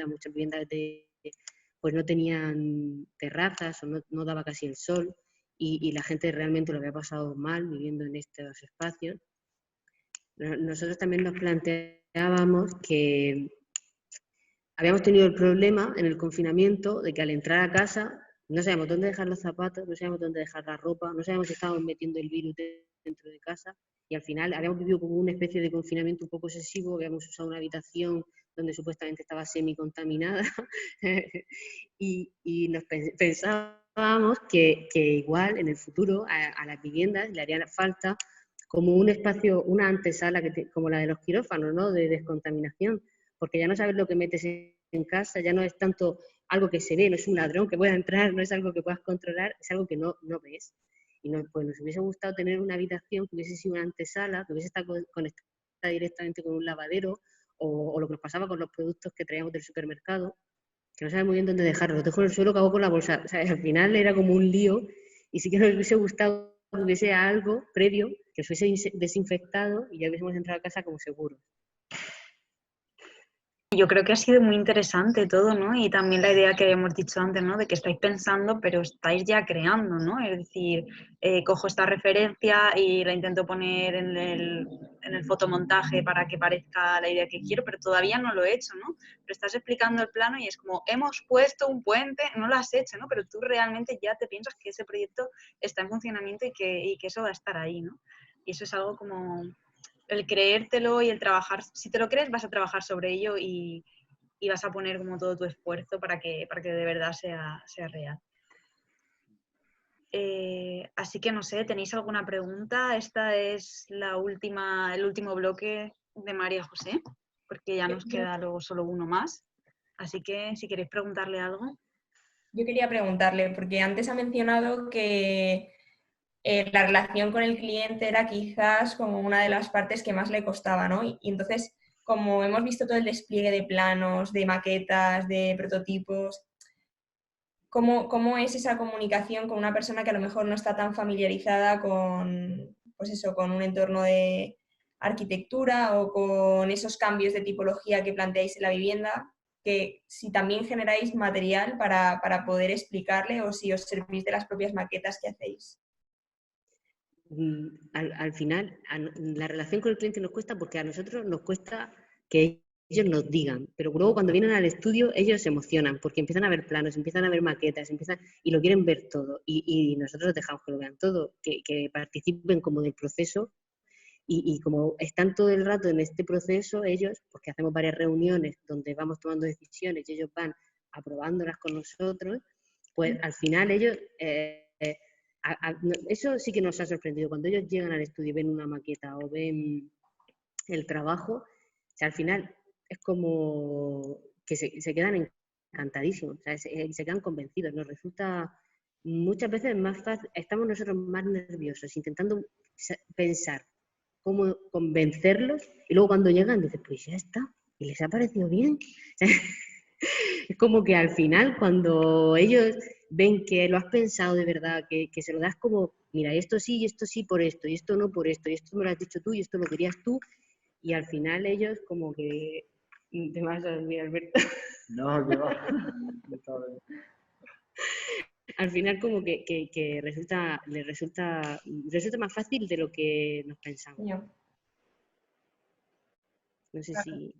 muchas viviendas pues no tenían terrazas o no daba casi el sol y la gente realmente lo había pasado mal viviendo en estos espacios. Nosotros también nos planteábamos que habíamos tenido el problema en el confinamiento de que al entrar a casa no sabíamos dónde dejar los zapatos, no sabíamos dónde dejar la ropa, no sabíamos si estábamos metiendo el virus dentro de casa y al final habíamos vivido como una especie de confinamiento un poco excesivo, habíamos usado una habitación donde supuestamente estaba semi-contaminada y nos pensábamos que igual en el futuro a las viviendas le haría falta como un espacio, una antesala como la de los quirófanos, ¿no? De descontaminación, porque ya no sabes lo que metes en casa, ya no es tanto algo que se ve, no es un ladrón que pueda entrar, no es algo que puedas controlar, es algo que no ves. Y pues nos hubiese gustado tener una habitación que hubiese sido una antesala, que hubiese estado conectada directamente con un lavadero, o lo que nos pasaba con los productos que traíamos del supermercado, que no sabes muy bien dónde dejarlos, los dejo en el suelo, que hago con la bolsa. O sea, al final era como un lío, y sí que nos hubiese gustado que hubiese algo previo, que os hubiese desinfectado y ya hubiésemos entrado a casa como seguros. Yo creo que ha sido muy interesante todo, ¿no? Y también la idea que habíamos dicho antes, ¿no? De que estáis pensando, pero estáis ya creando, ¿no? Es decir, cojo esta referencia y la intento poner en el fotomontaje para que parezca la idea que quiero, pero todavía no lo he hecho, ¿no? Pero estás explicando el plano y es como, hemos puesto un puente, no lo has hecho, ¿no? Pero tú realmente ya te piensas que ese proyecto está en funcionamiento y que eso va a estar ahí, ¿no? Y eso es algo como el creértelo y el trabajar. Si te lo crees, vas a trabajar sobre ello y vas a poner como todo tu esfuerzo para que de verdad sea real. Así que no sé, ¿tenéis alguna pregunta? Esta es el último bloque de María José, porque ya nos queda luego solo uno más. Así que si queréis preguntarle algo. Yo quería preguntarle, porque antes ha mencionado que la relación con el cliente era quizás como una de las partes que más le costaba, ¿no? Y entonces, como hemos visto todo el despliegue de planos, de maquetas, de prototipos, ¿cómo es esa comunicación con una persona que a lo mejor no está tan familiarizada con, pues eso, con un entorno de arquitectura o con esos cambios de tipología que planteáis en la vivienda? Que si también generáis material para poder explicarle o si os servís de las propias maquetas que hacéis. al final la relación con el cliente nos cuesta porque a nosotros nos cuesta que ellos nos digan, pero luego cuando vienen al estudio ellos se emocionan porque empiezan a ver planos, empiezan a ver maquetas, y lo quieren ver todo y nosotros dejamos que lo vean todo, que participen como del proceso y como están todo el rato en este proceso ellos, porque hacemos varias reuniones donde vamos tomando decisiones y ellos van aprobándolas con nosotros, pues al final ellos... eso sí que nos ha sorprendido. Cuando ellos llegan al estudio y ven una maqueta o ven el trabajo, o sea, al final es como que se quedan encantadísimos, o sea, se quedan convencidos. Nos resulta muchas veces más fácil, estamos nosotros más nerviosos intentando pensar cómo convencerlos y luego cuando llegan dicen, pues ya está, y les ha parecido bien. O sea, es como que al final cuando ellos ven que lo has pensado de verdad, que se lo das como, mira, esto sí por esto, y esto no por esto, y esto me lo has dicho tú, y esto lo querías tú, y al final ellos como que... Te vas a dormir, Alberto. No, que va. Al final como que les resulta más fácil de lo que nos pensamos. Ya. No sé Claro. si...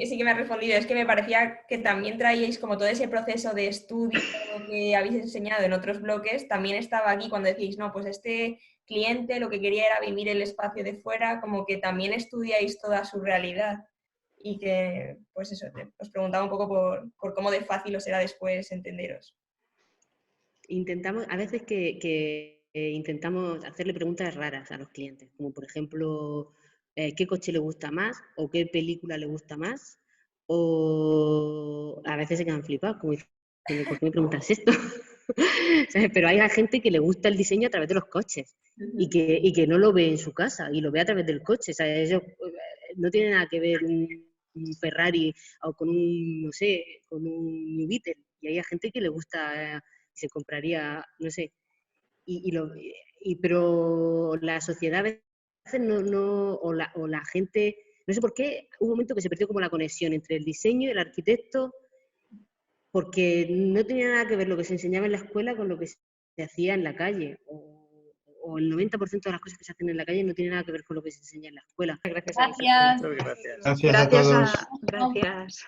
Sí que me ha respondido. Es que me parecía que también traíais como todo ese proceso de estudio que habéis enseñado en otros bloques, también estaba aquí cuando decís, no, pues este cliente lo que quería era vivir el espacio de fuera, como que también estudiáis toda su realidad y que, pues eso, os preguntaba un poco por cómo de fácil os era después entenderos. Intentamos, a veces que intentamos hacerle preguntas raras a los clientes, como por ejemplo, ¿qué coche le gusta más? ¿O qué película le gusta más? O a veces se quedan flipados, como diciendo, ¿por qué me preguntas esto? Pero hay gente que le gusta el diseño a través de los coches y que no lo ve en su casa y lo ve a través del coche. O sea, ellos no tiene nada que ver un Ferrari o con un, no sé, con un New Beetle. Y hay gente que le gusta... se compraría, no sé, pero la sociedad a veces no o la gente, no sé por qué, hubo un momento que se perdió como la conexión entre el diseño y el arquitecto, porque no tenía nada que ver lo que se enseñaba en la escuela con lo que se hacía en la calle, o el 90% de las cosas que se hacen en la calle no tiene nada que ver con lo que se enseña en la escuela. Gracias. Gracias. Gracias. Gracias a todos. Gracias.